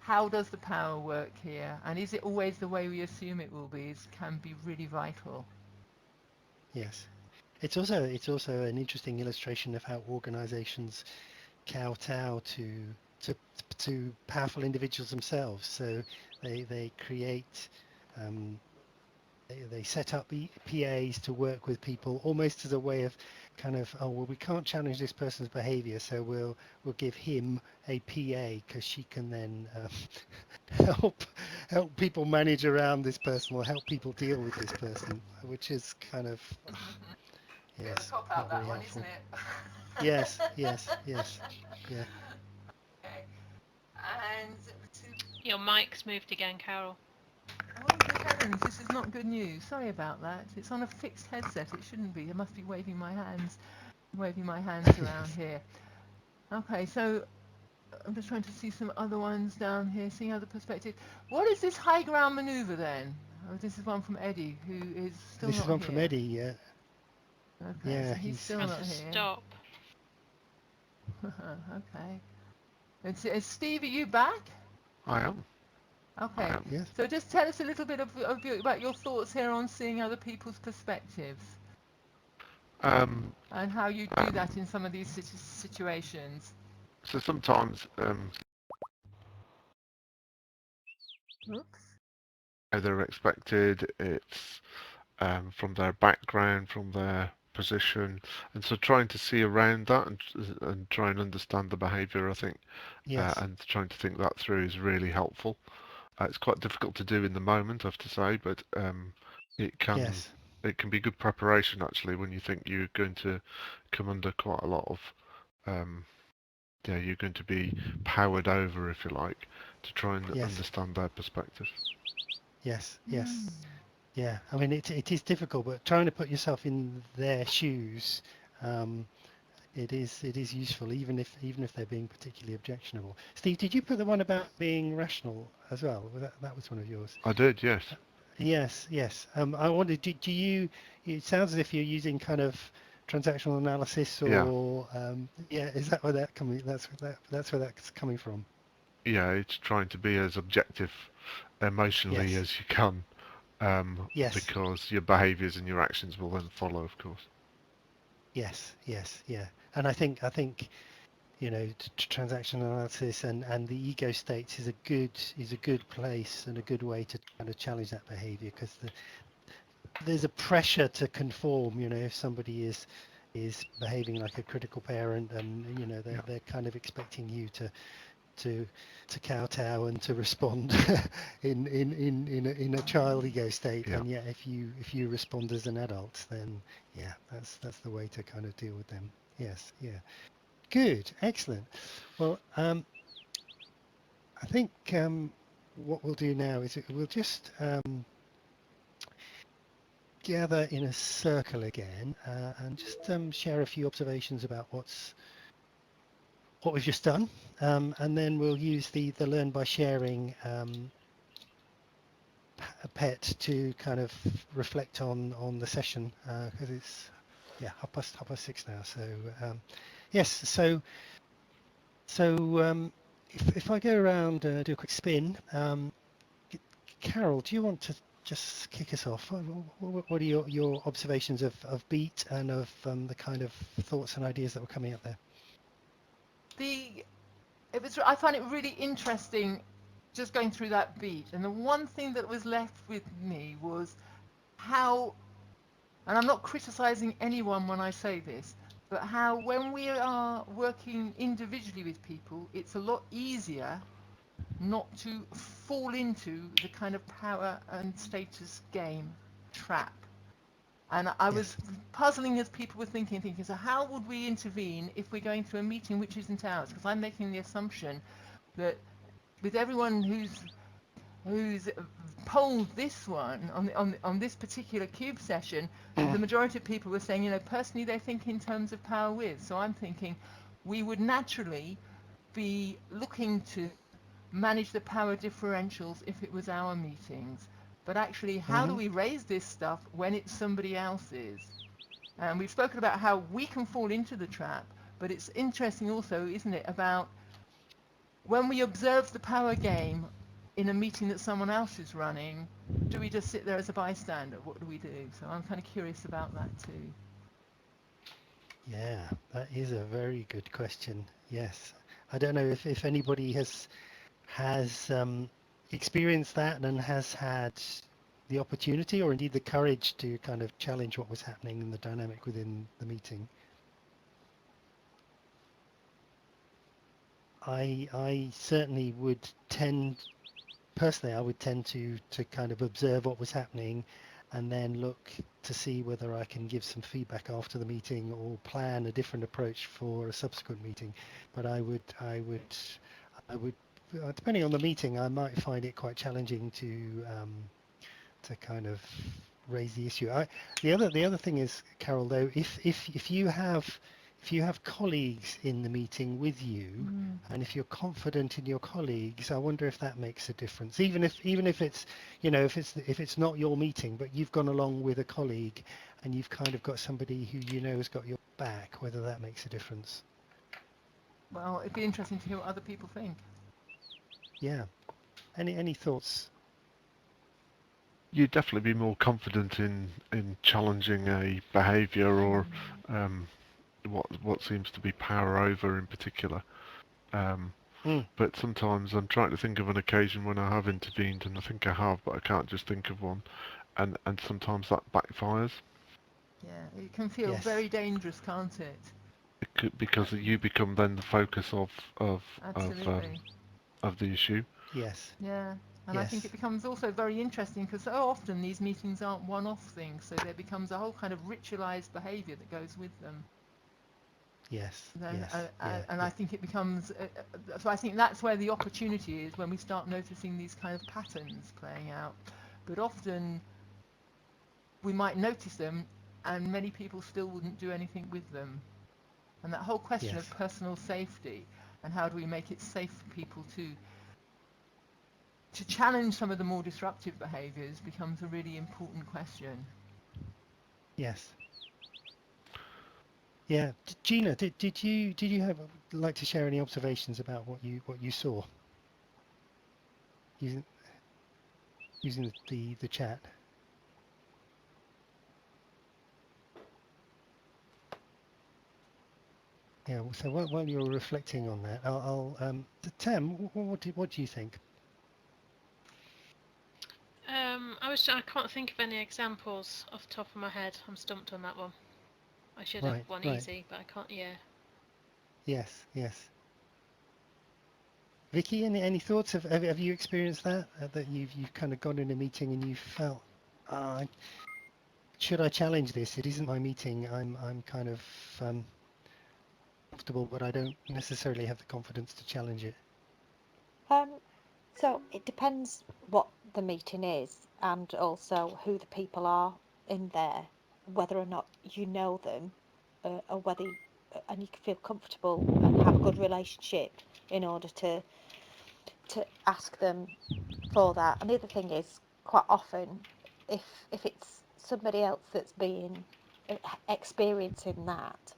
how does the power work here, and is it always the way we assume it will be, can be really vital. Yes. It's also an interesting illustration of how organizations kowtow to powerful individuals themselves. So they create they set up PAs to work with people almost as a way of kind of, oh well, we can't challenge this person's behavior, so we'll give him a PA because she can then help people manage around this person or help people deal with this person, which is kind of Bit of a yes, cop out, not very that one, helpful. isn't it? Yes, yes, yes, yeah. Okay. And Your mic's moved again, Carol. oh, good heavens, this is not good news. Sorry about that. It's on a fixed headset. It shouldn't be. I must be waving my hands around here. Okay, so I'm just trying to see some other ones down here, seeing other perspectives. What is this high ground maneuver then? Oh, this is one from Eddie, who is still This is not one from here. Eddie. Yeah, Okay, yeah, so he's still Press not a here. stop. Okay. And Steve, are you back? I am. Okay. yes. So just tell us a little bit about your thoughts here on seeing other people's perspectives Um, and how you do that in some of these situations. so sometimes Oops. they're expected, it's from their background, from their position, and so trying to see around that and try and understand the behaviour, I think, Yes. and trying to think that through is really helpful. It's quite difficult to do in the moment, I have to say, but it can Yes. it can be good preparation actually when you think you're going to come under quite a lot of yeah, you're going to be powered over, if you like, to try and Yes. understand their perspective. Yes. Yes. Yeah. I mean, it is difficult, but trying to put yourself in their shoes, it is useful, even if they're being particularly objectionable. Steve, did you put the one about being rational as well? That was one of yours. I did, yes. Yes. Yes. I wondered, do you? It sounds as if you're using kind of transactional analysis, Yeah, or yeah. Is that where that coming? That's where that's coming from. yeah. It's trying to be as objective emotionally Yes. as you can, Yes. because your behaviours and your actions will then follow, of course. Yes. Yes. Yeah. And I think transaction analysis and the ego states is a good place and a good way to kind of challenge that behavior, because there's a pressure to conform. If somebody is behaving like a critical parent, and Yeah, they're kind of expecting you to to kowtow and to respond in a child ego state. Yeah. And yet, if you respond as an adult, then yeah, that's the way to kind of deal with them. Yes, yeah, good, excellent. Well, I think what we'll do now is we'll just gather in a circle again and just share a few observations about what we've just done, and then we'll use the learn by sharing pet to kind of reflect on the session because it's yeah half past 6 now. So yes, so if I go around do a quick spin, Carole, do you want to just kick us off? What are your observations of beat and of the kind of thoughts and ideas that were coming up there? I find it really interesting just going through that beat, and the one thing that was left with me was how, and I'm not criticizing anyone when I say this, but how when we are working individually with people, it's a lot easier not to fall into the kind of power and status game trap. And I was Yes. puzzling as people were thinking, so how would we intervene if we're going through a meeting which isn't ours? Because I'm making the assumption that with everyone who's polled this one on this particular CUBE session, the majority of people were saying, personally they think in terms of power with. So I'm thinking we would naturally be looking to manage the power differentials if it was our meetings. But actually, how do we raise this stuff when it's somebody else's? And we've spoken about how we can fall into the trap, but it's interesting also, isn't it, about when we observe the power game in a meeting that someone else is running, do we just sit there as a bystander? What do we do? So I'm kind of curious about that too. Yeah, that is a very good question. Yes. I don't know if anybody has experienced that and has had the opportunity or indeed the courage to kind of challenge what was happening in the dynamic within the meeting. I certainly would tend, personally, I would tend to kind of observe what was happening and then look to see whether I can give some feedback after the meeting or plan a different approach for a subsequent meeting. But I would depending on the meeting, I might find it quite challenging to kind of raise the issue. The other thing is, Carole, though, if you have colleagues in the meeting with you, and if you're confident in your colleagues, I wonder if that makes a difference. Even if it's if it's not your meeting, but you've gone along with a colleague, and you've kind of got somebody who has got your back, whether that makes a difference. Well, it'd be interesting to hear what other people think. Yeah. Any thoughts? You'd definitely be more confident in challenging a behaviour or what seems to be power over in particular. But sometimes I'm trying to think of an occasion when I have intervened, and I think I have, but I can't just think of one. And sometimes that backfires. Yeah, it can feel very dangerous, can't it? Because you become then the focus of Absolutely. of the issue. Yes. Yeah, and I think it becomes also very interesting because so often these meetings aren't one-off things, so there becomes a whole kind of ritualized behaviour that goes with them. Yes. And I think it becomes, so I think that's where the opportunity is when we start noticing these kind of patterns playing out. But often we might notice them and many people still wouldn't do anything with them. And that whole question of personal safety and how do we make it safe for people to challenge some of the more disruptive behaviours becomes a really important question. Yes. Yeah, Gina, did you have like to share any observations about what you saw using the chat? Yeah. So while you're reflecting on that, I'll Tam, what do you think? I can't think of any examples off the top of my head. I'm stumped on that one. I should have one easy, but I can't. Yeah. Yes. Vicky, any thoughts? Have you experienced that? That you've kind of gone in a meeting and you felt, ah, should I challenge this? It isn't my meeting. I'm kind of comfortable, but I don't necessarily have the confidence to challenge it. So it depends what the meeting is and also who the people are in there, whether or not you know them, or whether and you can feel comfortable and have a good relationship in order to ask them for that. And the other thing is, quite often, if it's somebody else that's being experiencing that,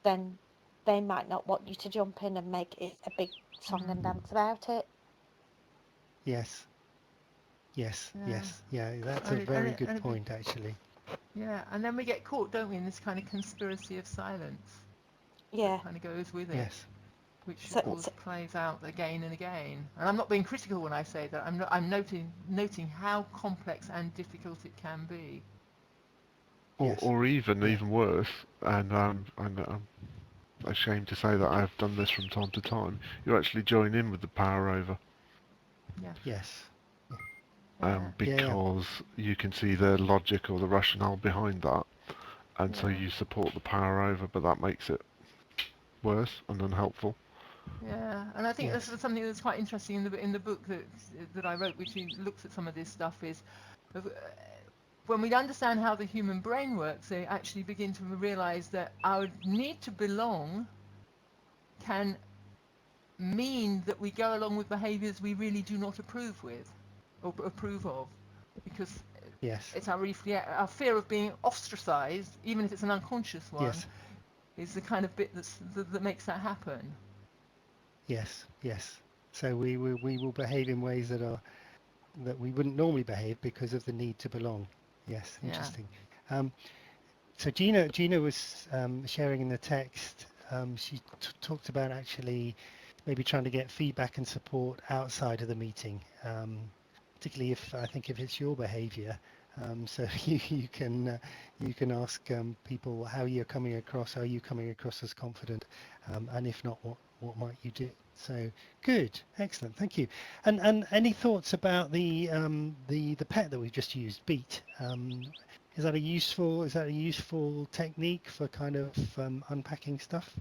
then they might not want you to jump in and make it a big song and dance about it. Yes, yes, Yeah. yes, yeah. That's a And very good point, actually. yeah, and then we get caught, don't we, in this kind of conspiracy of silence Yeah. that kind of goes with it, Yes, which of So, course so plays out again and again. And I'm not being critical when I say that. I'm noting how complex and difficult it can be. yes, Or yeah, even worse, and I'm ashamed to say that I have done this from time to time. You actually join in with the power over, Yeah, yes, yeah, yeah, yeah, because you can see the logic or the rationale behind that, and so yeah, you support the power over, but that makes it worse and unhelpful. yeah. And I think yes, this is something that's quite interesting in the book that I wrote, which looks at some of this stuff, is when we understand how the human brain works, they actually begin to realize that our need to belong can mean that we go along with behaviors we really do not approve with or approve of, because yes, it's our fear of being ostracized, even if it's an unconscious one, yes, is the kind of bit that makes that happen. yes, yes. So we will behave in ways that we wouldn't normally behave because of the need to belong. Yes, Yeah. interesting. Um, so Gina was sharing in the text. She talked about actually maybe trying to get feedback and support outside of the meeting, particularly if I think if it's your behaviour. So you can ask people how you're coming across. Are you coming across as confident? And if not, what might you do? So good, excellent, thank you. And any thoughts about the pet that we've just used, Beat? Is that a useful technique for kind of unpacking stuff?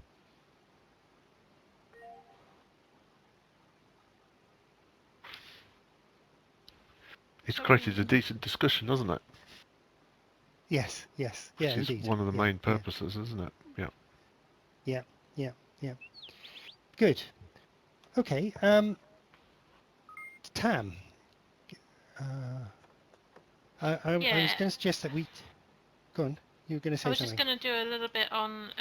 It's So created a decent discussion, hasn't it? Yes, yes, yeah, Which is indeed. one of the Yeah, main yeah, purposes, isn't it? Yeah. yeah, yeah, yeah. Good. Okay. Tam, uh, I was yeah, going to suggest that we go on. You were going to I say was just something. going to do a little bit on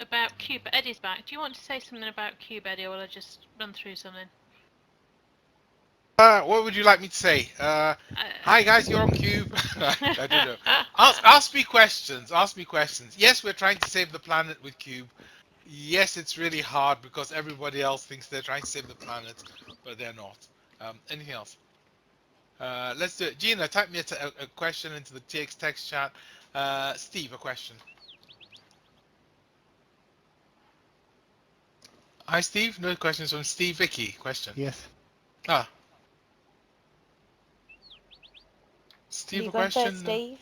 about QUBE. Eddie's back. Do you want to say something about QUBE, Eddie, or will I just run through something? What would you like me to say? Hi guys, you're on Cube. I don't know. Ask me questions. Ask me questions. Yes, we're trying to save the planet with Cube. Yes, it's really hard because everybody else thinks they're trying to save the planet, but they're not. Anything else? Let's do it. Gina, type me a question into the TX text chat. Steve, a question. Hi, Steve. No questions from Steve. Vicky, question. Yes. Ah, are Steve, you a going first, question. Steve?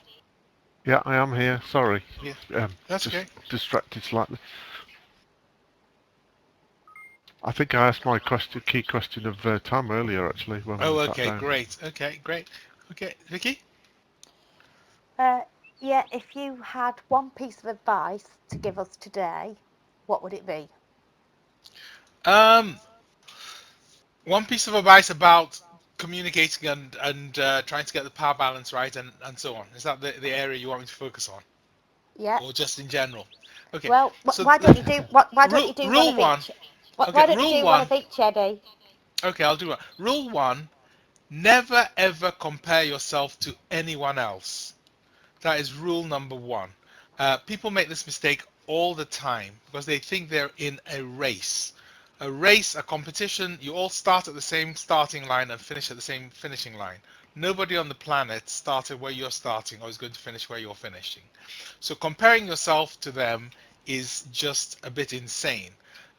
Yeah, I am here. Sorry. Yeah, that's Just okay. distracted slightly. I think I asked my key question of Tam earlier, actually, when we Oh, sat okay, down. great. Okay, great. Okay, Vicky. Uh, yeah, if you had one piece of advice to give us today, what would it be? One piece of advice about communicating and trying to get the power balance right and so on. Is that the area you want me to focus on, Yeah. or just in general? Okay. Well, So why don't you do why don't you do one rule of one. each? Okay, Why don't you rule do one one. of each, Eddie? Okay, I'll do one. Rule one. Never ever compare yourself to anyone else. That is rule number one. People make this mistake all the time because they think they're in a race. A race, a competition, you all start at the same starting line and finish at the same finishing line. Nobody on the planet started where you're starting or is going to finish where you're finishing. So comparing yourself to them is just a bit insane.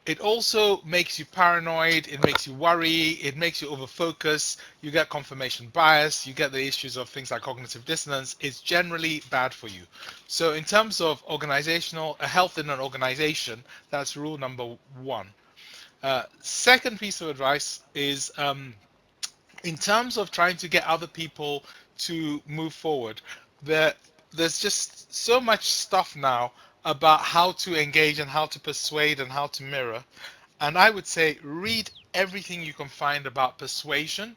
It also makes you paranoid, it makes you worry, it makes you overfocus, you get confirmation bias, you get the issues of things like cognitive dissonance. It's generally bad for you. So in terms of organizational health in an organization, that's rule number one. Second piece of advice is in terms of trying to get other people to move forward, there, there's just so much stuff now about how to engage and how to persuade and how to mirror. And I would say read everything you can find about persuasion,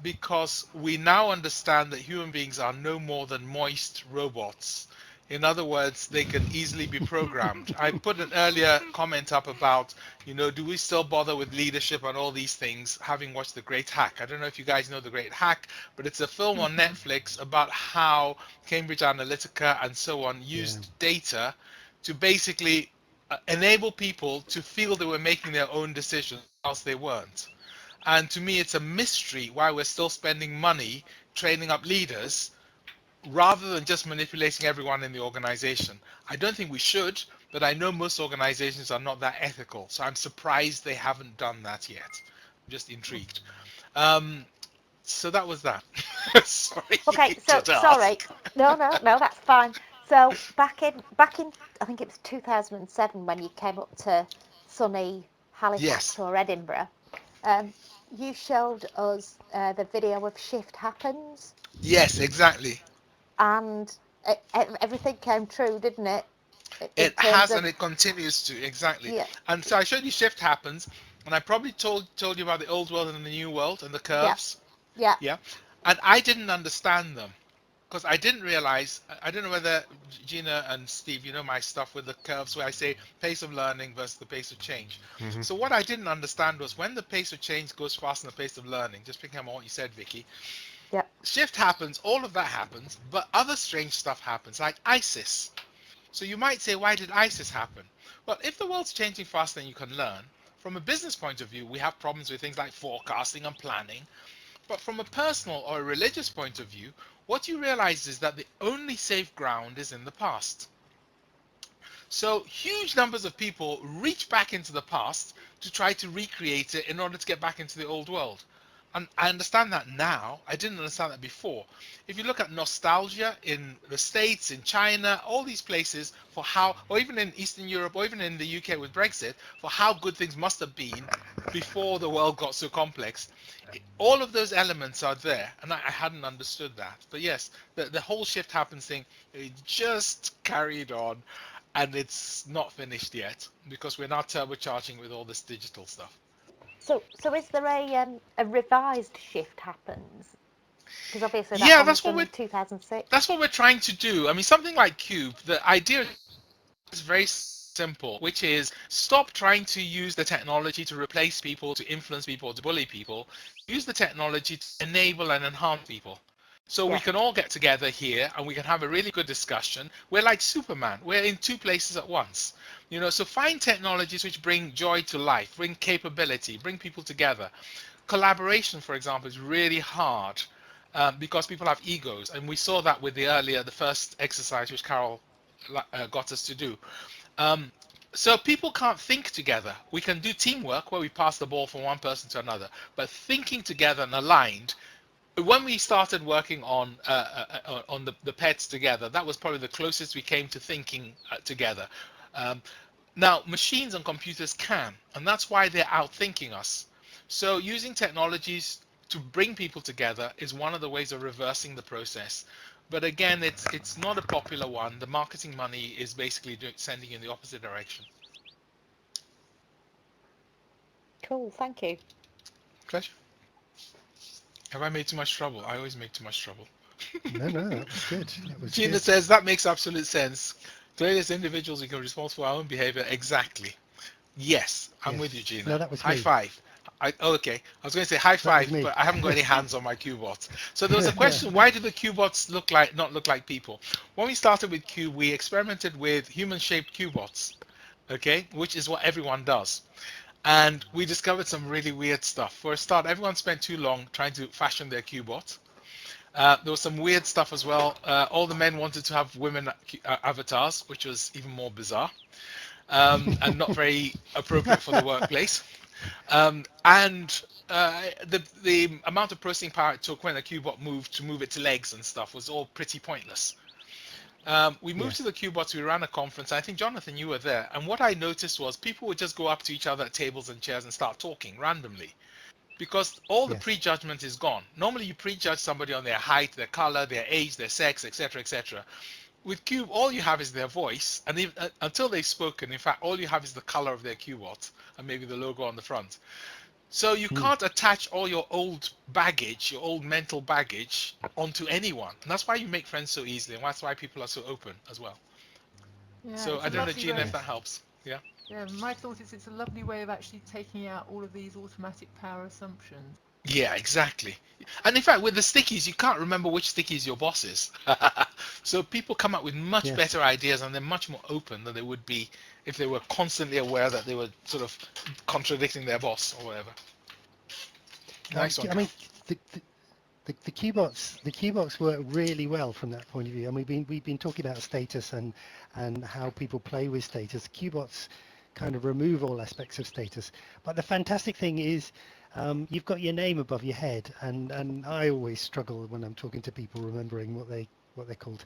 because we now understand that human beings are no more than moist robots. In other words, they can easily be programmed. I put an earlier comment up about, do we still bother with leadership and all these things, having watched The Great Hack? I don't know if you guys know The Great Hack, but it's a film on Netflix about how Cambridge Analytica and so on Yeah. used data to basically enable people to feel they were making their own decisions whilst they weren't. And to me, it's a mystery why we're still spending money training up leaders rather than just manipulating everyone in the organization. I don't think we should, but I know most organizations are not that ethical. So I'm surprised they haven't done that yet. I'm just intrigued. So that was that. Sorry Okay, so to sorry. ask. No, that's fine. So back in I think it was 2007 when you came up to sunny Halifax Yes. or Edinburgh. You showed us the video of Shift Happens, Yes, exactly. and everything came true, didn't it? In It terms has of and it continues to, exactly. yeah, And so I showed you shift happens, and I probably told you about the old world and the new world and the yeah, curves. yeah, Yeah. And I didn't understand them because I didn't realize, I don't know whether Gina and Steve, you know my stuff with the curves where I say pace of learning versus the pace of change. Hmm. So what I didn't understand was when the pace of change goes faster than the pace of learning, just picking up on what you said, Vicky, yeah. shift happens, all of that happens, but other strange stuff happens, like ISIS. So you might say, why did ISIS happen? Well, if the world's changing faster than you can learn, from a business point of view, we have problems with things like forecasting and planning. But from a personal or a religious point of view, what you realize is that the only safe ground is in the past. So huge numbers of people reach back into the past to try to recreate it in order to get back into the old world. And I understand that now. I didn't understand that before. If you look at nostalgia in the States, in China, all these places for how, or even in Eastern Europe, or even in the UK with Brexit, for how good things must have been before the world got so complex. All of those elements are there, and I hadn't understood that. But yes, the whole shift happens thing, it just carried on, and it's not finished yet because we're now turbocharging with all this digital stuff. So is there a revised Shift Happens? Because obviously that Yeah, one was done in 2006. that's what we're trying to do. I mean, something like QUBE, the idea is very simple, which is stop trying to use the technology to replace people, to influence people, to bully people. Use the technology to enable and enhance people. So we Yeah. can all get together here and we can have a really good discussion. We're like Superman. We're in two places at once. So find technologies which bring joy to life, bring capability, bring people together. Collaboration, for example, is really hard because people have egos, and we saw that with the first exercise which Carole got us to do. Um, so people can't think together. We can do teamwork where we pass the ball from one person to another, but thinking together and aligned. When we started working on the pets together, that was probably the closest we came to thinking together. Um, Now, machines and computers can, and that's why they're outthinking us. So using technologies to bring people together is one of the ways of reversing the process. But again, it's not a popular one. The marketing money is basically sending in the opposite direction. Cool. Thank you. Pleasure. Have I made too much trouble? I always make too much trouble. No, no, that was good. That was Gina good. says that makes absolute sense. Clearly, as individuals, we can be responsible for our own behavior. Exactly. Yes, I'm with you, Yes. Gina. No, that was High me. five. Okay, I was going to say high That was five, me. but I haven't got any hands on my QBots. So there was a question: why do the QBots not look like people? When we started with Cube, we experimented with human-shaped QBots, okay, which is what everyone does, and we discovered some really weird stuff. For a start, everyone spent too long trying to fashion their QBot. There was some weird stuff as well. All the men wanted to have women avatars, which was even more bizarre. and not very appropriate for the workplace. And the amount of processing power it took when the QBot moved to move it to legs and stuff was all pretty pointless. We moved to the QBots, we ran a conference. I think, Jonathan, you were there. And what I noticed was people would just go up to each other at tables and chairs and start talking randomly, because all the prejudgment is gone. Normally you prejudge somebody on their height, their color, their age, their sex, etc., etc. With Cube, all you have is their voice, and even, until they've spoken, in fact, all you have is the color of their QBot and maybe the logo on the front. So you can't attach all your old baggage, your old mental baggage, onto anyone. And that's why you make friends so easily, and that's why people are so open as well. Yeah, So it's I a don't know, lovely Gina, way. if that helps. Yeah. Yeah, my thought is it's a lovely way of actually taking out all of these automatic power assumptions. Yeah, exactly. And in fact, with the stickies, you can't remember which stickies your boss is. So people come up with much better ideas, and they're much more open than they would be if they were constantly aware that they were sort of contradicting their boss or whatever. Nice one, I mean, Carol. the QBots work really well from that point of view, and we've been talking about status and how people play with status. QBots kind of remove all aspects of status, but the fantastic thing is you've got your name above your head, and I always struggle when I'm talking to people remembering what they're called.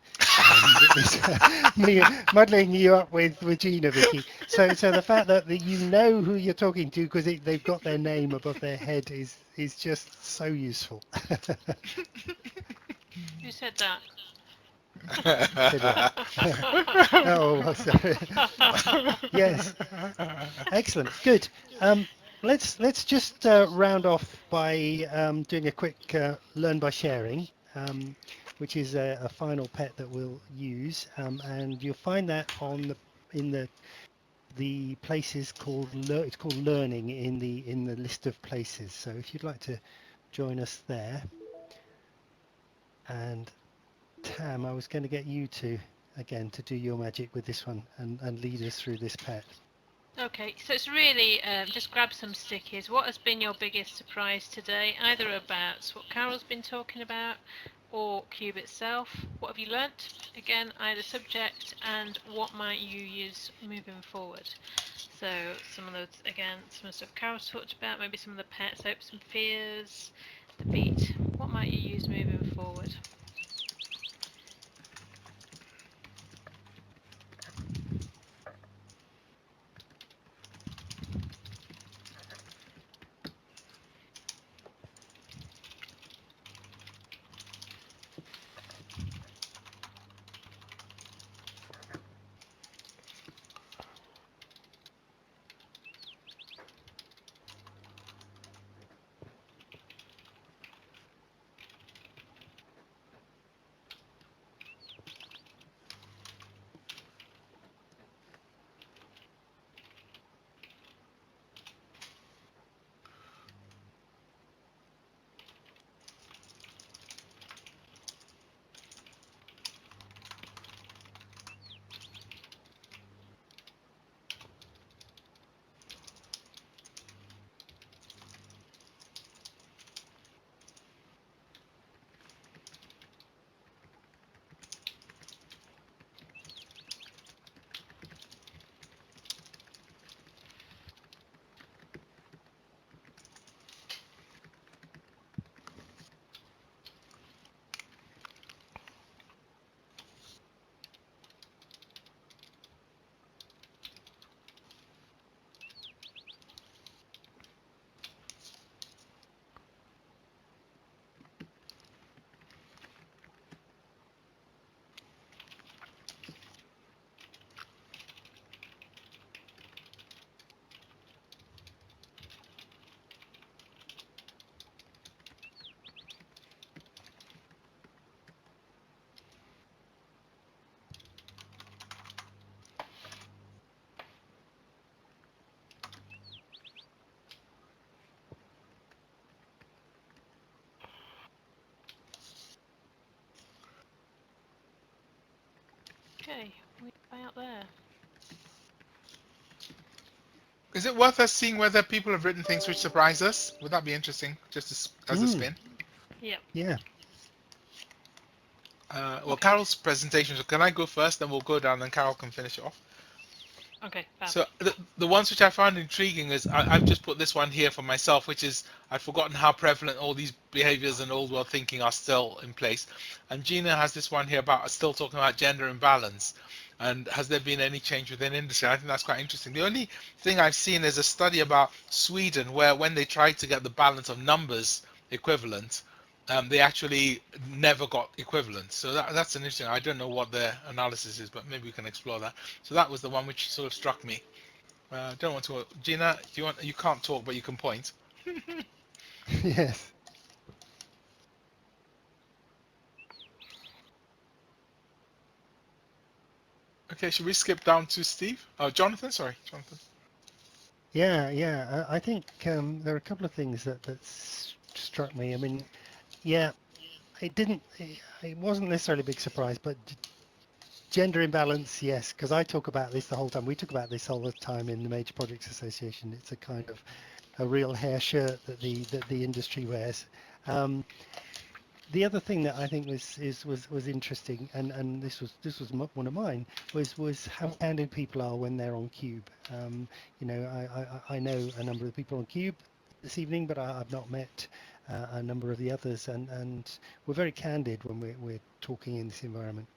Me muddling you up with Gina, Vicky. So the fact that you know who you're talking to because they've got their name above their head is just so useful. Who said that? Said what? Oh, well, sorry. Yes, excellent, good. Let's just round off by doing a quick learn by sharing, which is a final pet that we'll use, and you'll find that in the places called it's called learning in the list of places. So if you'd like to join us there, and Tam, I was going to get you to do your magic with this one and lead us through this pet. Okay, so it's really just grab some stickies. What has been your biggest surprise today, either about what Carole's been talking about or Cube itself? What have you learnt? Again, either subject and what might you use moving forward. So some of those, again, some of the stuff Carole's talked about, maybe some of the pets, hopes and fears, the beat. What might you use moving forward? Okay, we're out there. Is it worth us seeing whether people have written things which surprise us? Would that be interesting, just as a spin? Yep. Yeah. Well, Carol's presentation, so can I go first, then we'll go down, and Carol can finish it off? Okay, fab. So the ones which I found intriguing is I've just put this one here for myself, which is I'd forgotten how prevalent all these behaviors and old world thinking are still in place. And Gina has this one here about still talking about gender imbalance. And has there been any change within industry? I think that's quite interesting. The only thing I've seen is a study about Sweden where when they tried to get the balance of numbers equivalent, they actually never got equivalent. So that's an interesting. I don't know what their analysis is, but maybe we can explore that. So that was the one which sort of struck me. Don't want to. Gina, do you want? You can't talk, but you can point. Yes. Okay, should we skip down to Steve? Oh, Jonathan. Sorry, Jonathan. Yeah, yeah. I think there are a couple of things that struck me. I mean, yeah, it didn't. It wasn't necessarily a big surprise, but gender imbalance, yes, because I talk about this the whole time. We talk about this all the time in the Major Projects Association. It's a kind of a real hair shirt that the industry wears. The other thing that I think was interesting, and this was one of mine, was how candid people are when they're on Cube. You know, I know a number of the people on Cube this evening, but I've not met a number of the others, and we're very candid when we're talking in this environment.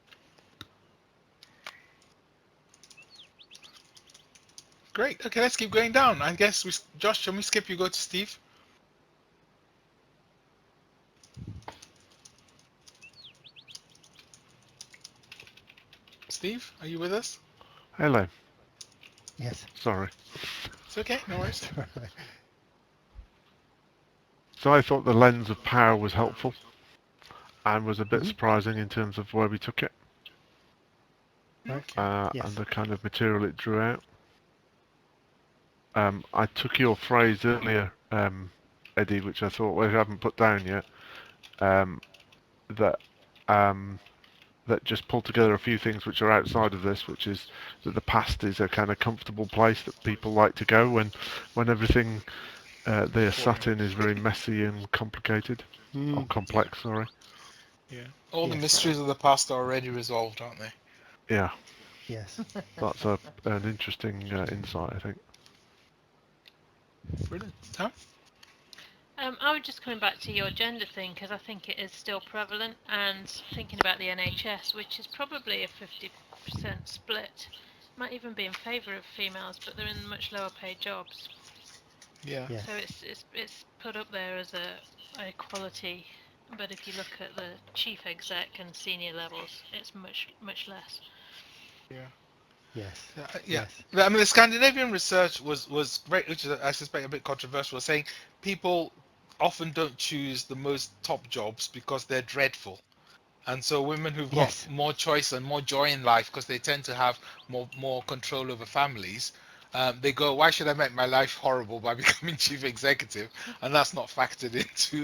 Great. Okay, let's keep going down. I guess we. Josh, can we skip? You go to Steve. Steve, are you with us? Hello. Yes. Sorry. It's okay. No worries. So I thought the lens of power was helpful and was a bit Mhm. surprising in terms of where we took it Right. Okay. and Yes. the kind of material it drew out. I took your phrase earlier, Eddie, which I thought, well, I haven't put down yet, um, that um, that just pulled together a few things which are outside of this, which is that the past is a kind of comfortable place that people like to go when everything they are sat Boring. in is very messy and complicated, or Mm. complex, sorry. Yeah. All the Yes. mysteries of the past are already resolved, aren't they? Yeah, Yes. that's an interesting insight, I think. Brilliant. Tom? I was just coming back to your gender thing because I think it is still prevalent, and thinking about the NHS, which is probably a 50% split, might even be in favour of females, but they're in much lower paid jobs. Yeah. Yes. So it's put up there as a equality, but if you look at the chief exec and senior levels, it's much less. Yeah. Yes. Yeah. Yes. I mean, the Scandinavian research was great, which is, I suspect, a bit controversial, saying people often don't choose the most top jobs because they're dreadful. And so women who've got Yes. more choice and more joy in life because they tend to have more control over families, they go, why should I make my life horrible by becoming chief executive? And that's not factored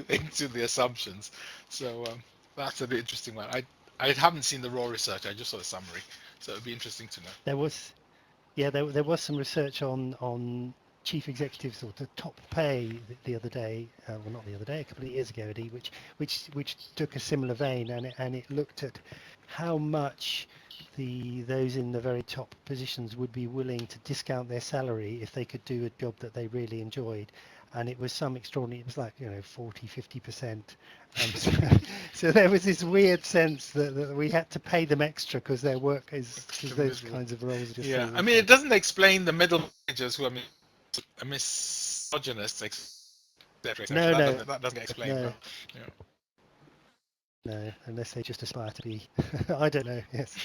into the assumptions. So that's a bit interesting one. I haven't seen the raw research. I just saw the summary. So it'd be interesting to know. There was. Yeah, there was some research on chief executives or the top pay the other day. Well, not the other day, a couple of years ago, Eddie, which took a similar vein, and it looked at how much those in the very top positions would be willing to discount their salary if they could do a job that they really enjoyed. And it was some extraordinary, it was like, 40-50%. So, so there was this weird sense that we had to pay them extra because their work is, because Extra those miserable. kinds of roles are just so Yeah, I mean, awful. it doesn't explain the middle managers who are misogynists, etc., etc. No, no, That doesn't get explained no, well. Yeah. no, unless they just aspire to be. I don't know. Yes,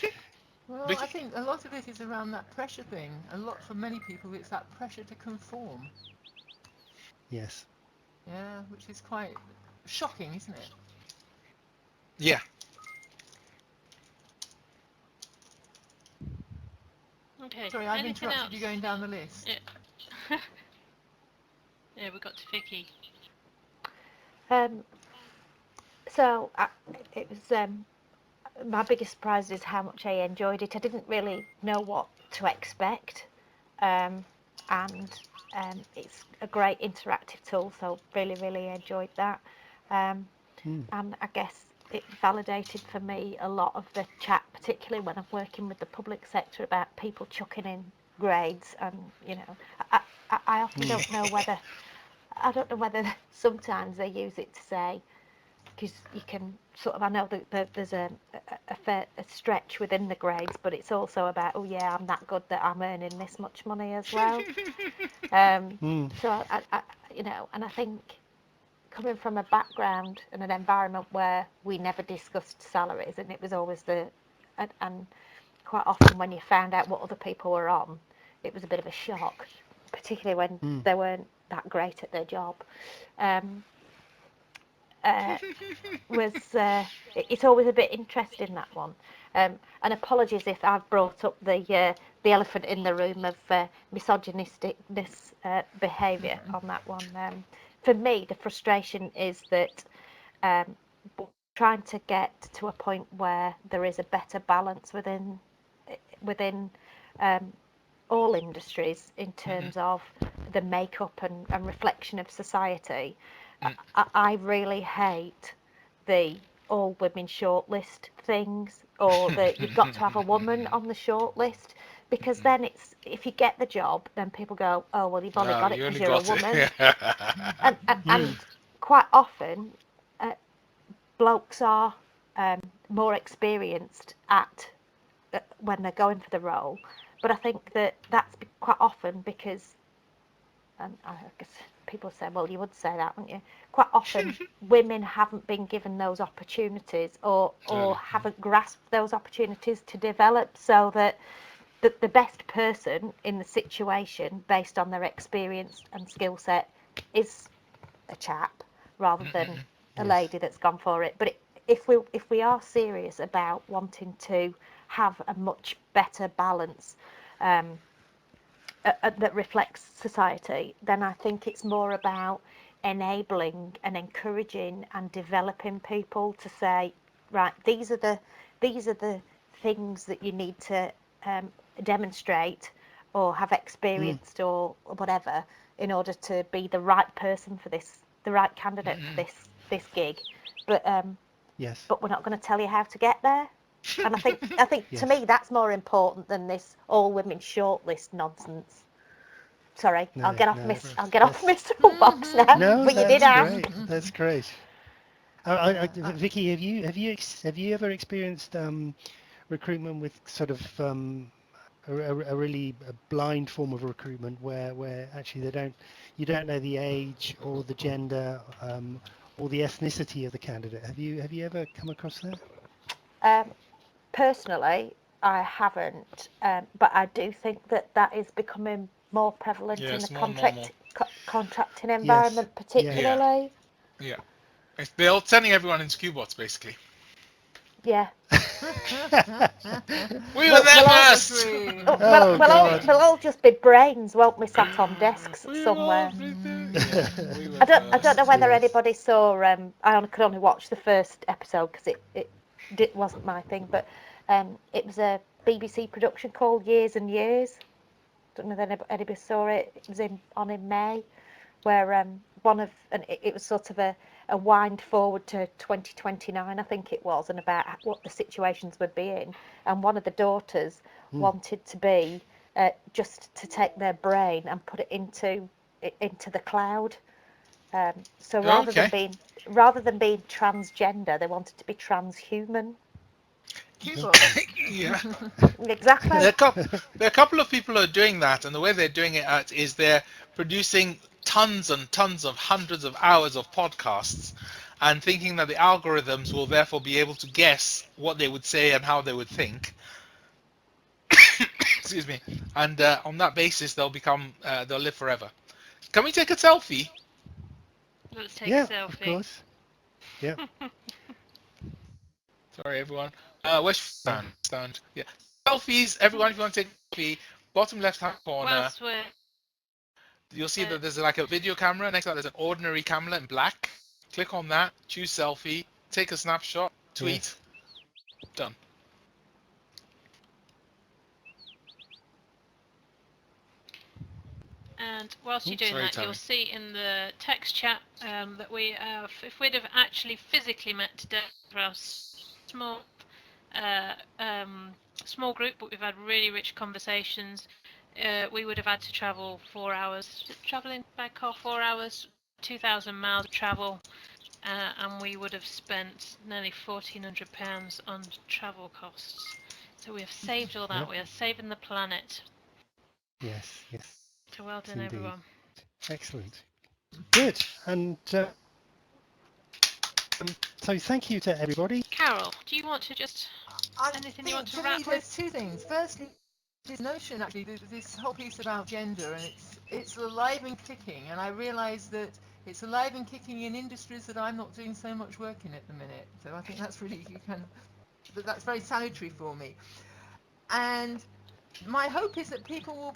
Well, I Vicky? think a lot of it is around that pressure thing. A lot for many people, it's that pressure to conform. yes, Yeah, which is quite shocking, isn't it? Yeah. Okay. Sorry, I've Anything interrupted you else? going down the list. Yeah. Yeah, we got to Vicky. Um, so it was my biggest surprise is how much I enjoyed it. I didn't really know what to expect, and it's a great interactive tool. So really enjoyed that, mm, and I guess it validated for me a lot of the chat, particularly when I'm working with the public sector, about people chucking in grades, and I often don't know whether sometimes they use it to say, because you can sort of, I know that there's a stretch within the grades, but it's also about, oh yeah, I'm that good that I'm earning this much money as well. So I and I think coming from a background and an environment where we never discussed salaries, and it was always and quite often when you found out what other people were on, it was a bit of a shock, particularly when they weren't that great at their job. It's always a bit interesting, that one. And apologies if I've brought up the elephant in the room of misogynisticness behaviour on that one. For me, the frustration is that we're trying to get to a point where there is a better balance within all industries in terms of the makeup and reflection of society. I really hate the all women shortlist things, or that you've got to have a woman on the shortlist, because then it's, if you get the job, then people go, oh well, you've only got it you because only you're a got woman. it. And quite often blokes are more experienced at when they're going for the role, but I think that that's quite often because, and I guess people say, well, you would say that, wouldn't you? Quite often women haven't been given those opportunities, or haven't grasped those opportunities to develop, so that the best person in the situation, based on their experience and skill set, is a chap rather than a lady that's gone for it. But if we are serious about wanting to have a much better balance that reflects society, then I think it's more about enabling and encouraging and developing people to say, right, these are the things that you need to demonstrate or have experienced or whatever, in order to be the right person for this, the right candidate for this gig. But Yes. but we're not going to tell you how to get there. And I think Yes. to me that's more important than this all women shortlist nonsense. Sorry, No, I'll get off no, my soapbox now. no, But you did that's ask. great. That's great. Vicky, have you ever experienced recruitment with sort of a really blind form of recruitment where actually you don't know the age or the gender or the ethnicity of the candidate? Have you ever come across that? Personally, I haven't, but I do think that is becoming more prevalent Yeah, in the it's more normal. contracting Yes. environment, Yeah. particularly. Yeah. They're all turning everyone into QBots, basically. Yeah. We were We'll, there we'll all first! Agree. Oh God. we'll all just be brains, won't we, sat on desks We were somewhere. everything. Yeah, we were I don't know first. whether Yes. anybody saw. Could only watch the first episode because it wasn't my thing, but it was a BBC production called Years and Years. Don't know if anybody saw it. It was on in May, where it was sort of a wind forward to 2029, I think it was, and about what the situations would be in. And one of the daughters wanted to be just to take their brain and put it into the cloud. So rather Okay. than being transgender, they wanted to be transhuman. QBots. Yeah. Exactly. There are a couple of people who are doing that, and the way they're doing it is they're producing tons and tons of hundreds of hours of podcasts and thinking that the algorithms will therefore be able to guess what they would say and how they would think. Excuse me. And on that basis, they'll live forever. Can we take a selfie? Let's take a Yeah, of selfie. course. Yeah. Sorry, everyone. Where's stand? Yeah. Selfies, everyone, if you want to take a selfie, bottom left-hand corner, Whilst we're you'll see that there's like a video camera. Next to that, there's an ordinary camera in black. Click on that, choose selfie, take a snapshot, tweet, Yes. done. And whilst you're Oops. doing Sorry, that, you'll Tammy. see in the text chat that we have, if we'd have actually physically met today for our small small group, but we've had really rich conversations. we would have had to travel 4 hours, travelling by car 4 hours, 2,000 miles of travel, and we would have spent nearly £1,400 on travel costs. So we have saved all that. Yep. We are saving the planet. Yes, yes, So well done, indeed. everyone. Excellent. Good. And so thank you to everybody. Carole, do you want to just I anything you think want to for wrap me with? there's two things. Firstly, this notion actually, this whole piece about gender, and it's alive and kicking, and I realise that it's alive and kicking in industries that I'm not doing so much work in at the minute. So I think that's really that's very salutary for me. And my hope is that people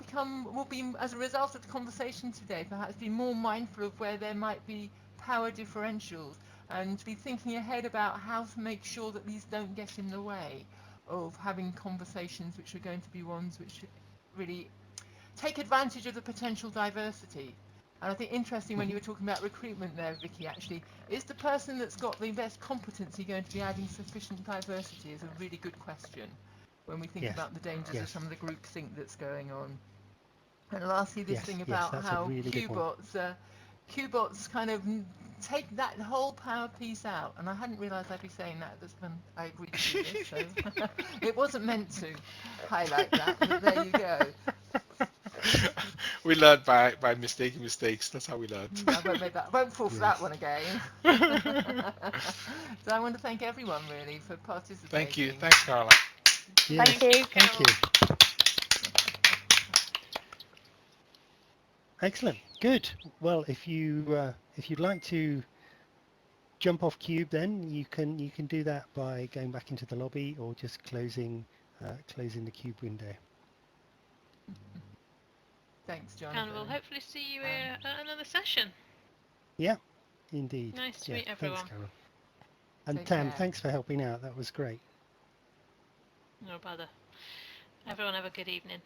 will be, as a result of the conversation today, perhaps be more mindful of where there might be power differentials, and to be thinking ahead about how to make sure that these don't get in the way of having conversations which are going to be ones which really take advantage of the potential diversity. And I think interesting when you were talking about recruitment there, Vicky, actually, is the person that's got the best competency going to be adding sufficient diversity is a really good question when we think Yes, about the dangers of yes, some of the groupthink that's going on. And lastly, this yes, thing yes. about That's a how really good point. QBots kind of take that whole power piece out. And I hadn't realised I'd be saying that when I agreed to do this, so it wasn't meant to highlight that, but there you go. We learn by making mistakes. That's how we learn. I won't fall for that Yes. one again. So I want to thank everyone really for participating. Thank you. Thanks, Carla. Yes. Thank you, Thank Carole. you. Excellent. Good. Well, if you'd like to jump off Cube, then you can do that by going back into the lobby or just closing the Cube window. Thanks, Jonathan. And we'll hopefully see you at another session. Yeah, indeed. Nice to Yeah. meet everyone. Thanks, Carol. And Take Tam, care. thanks for helping out. That was great. No bother. Everyone have a good evening.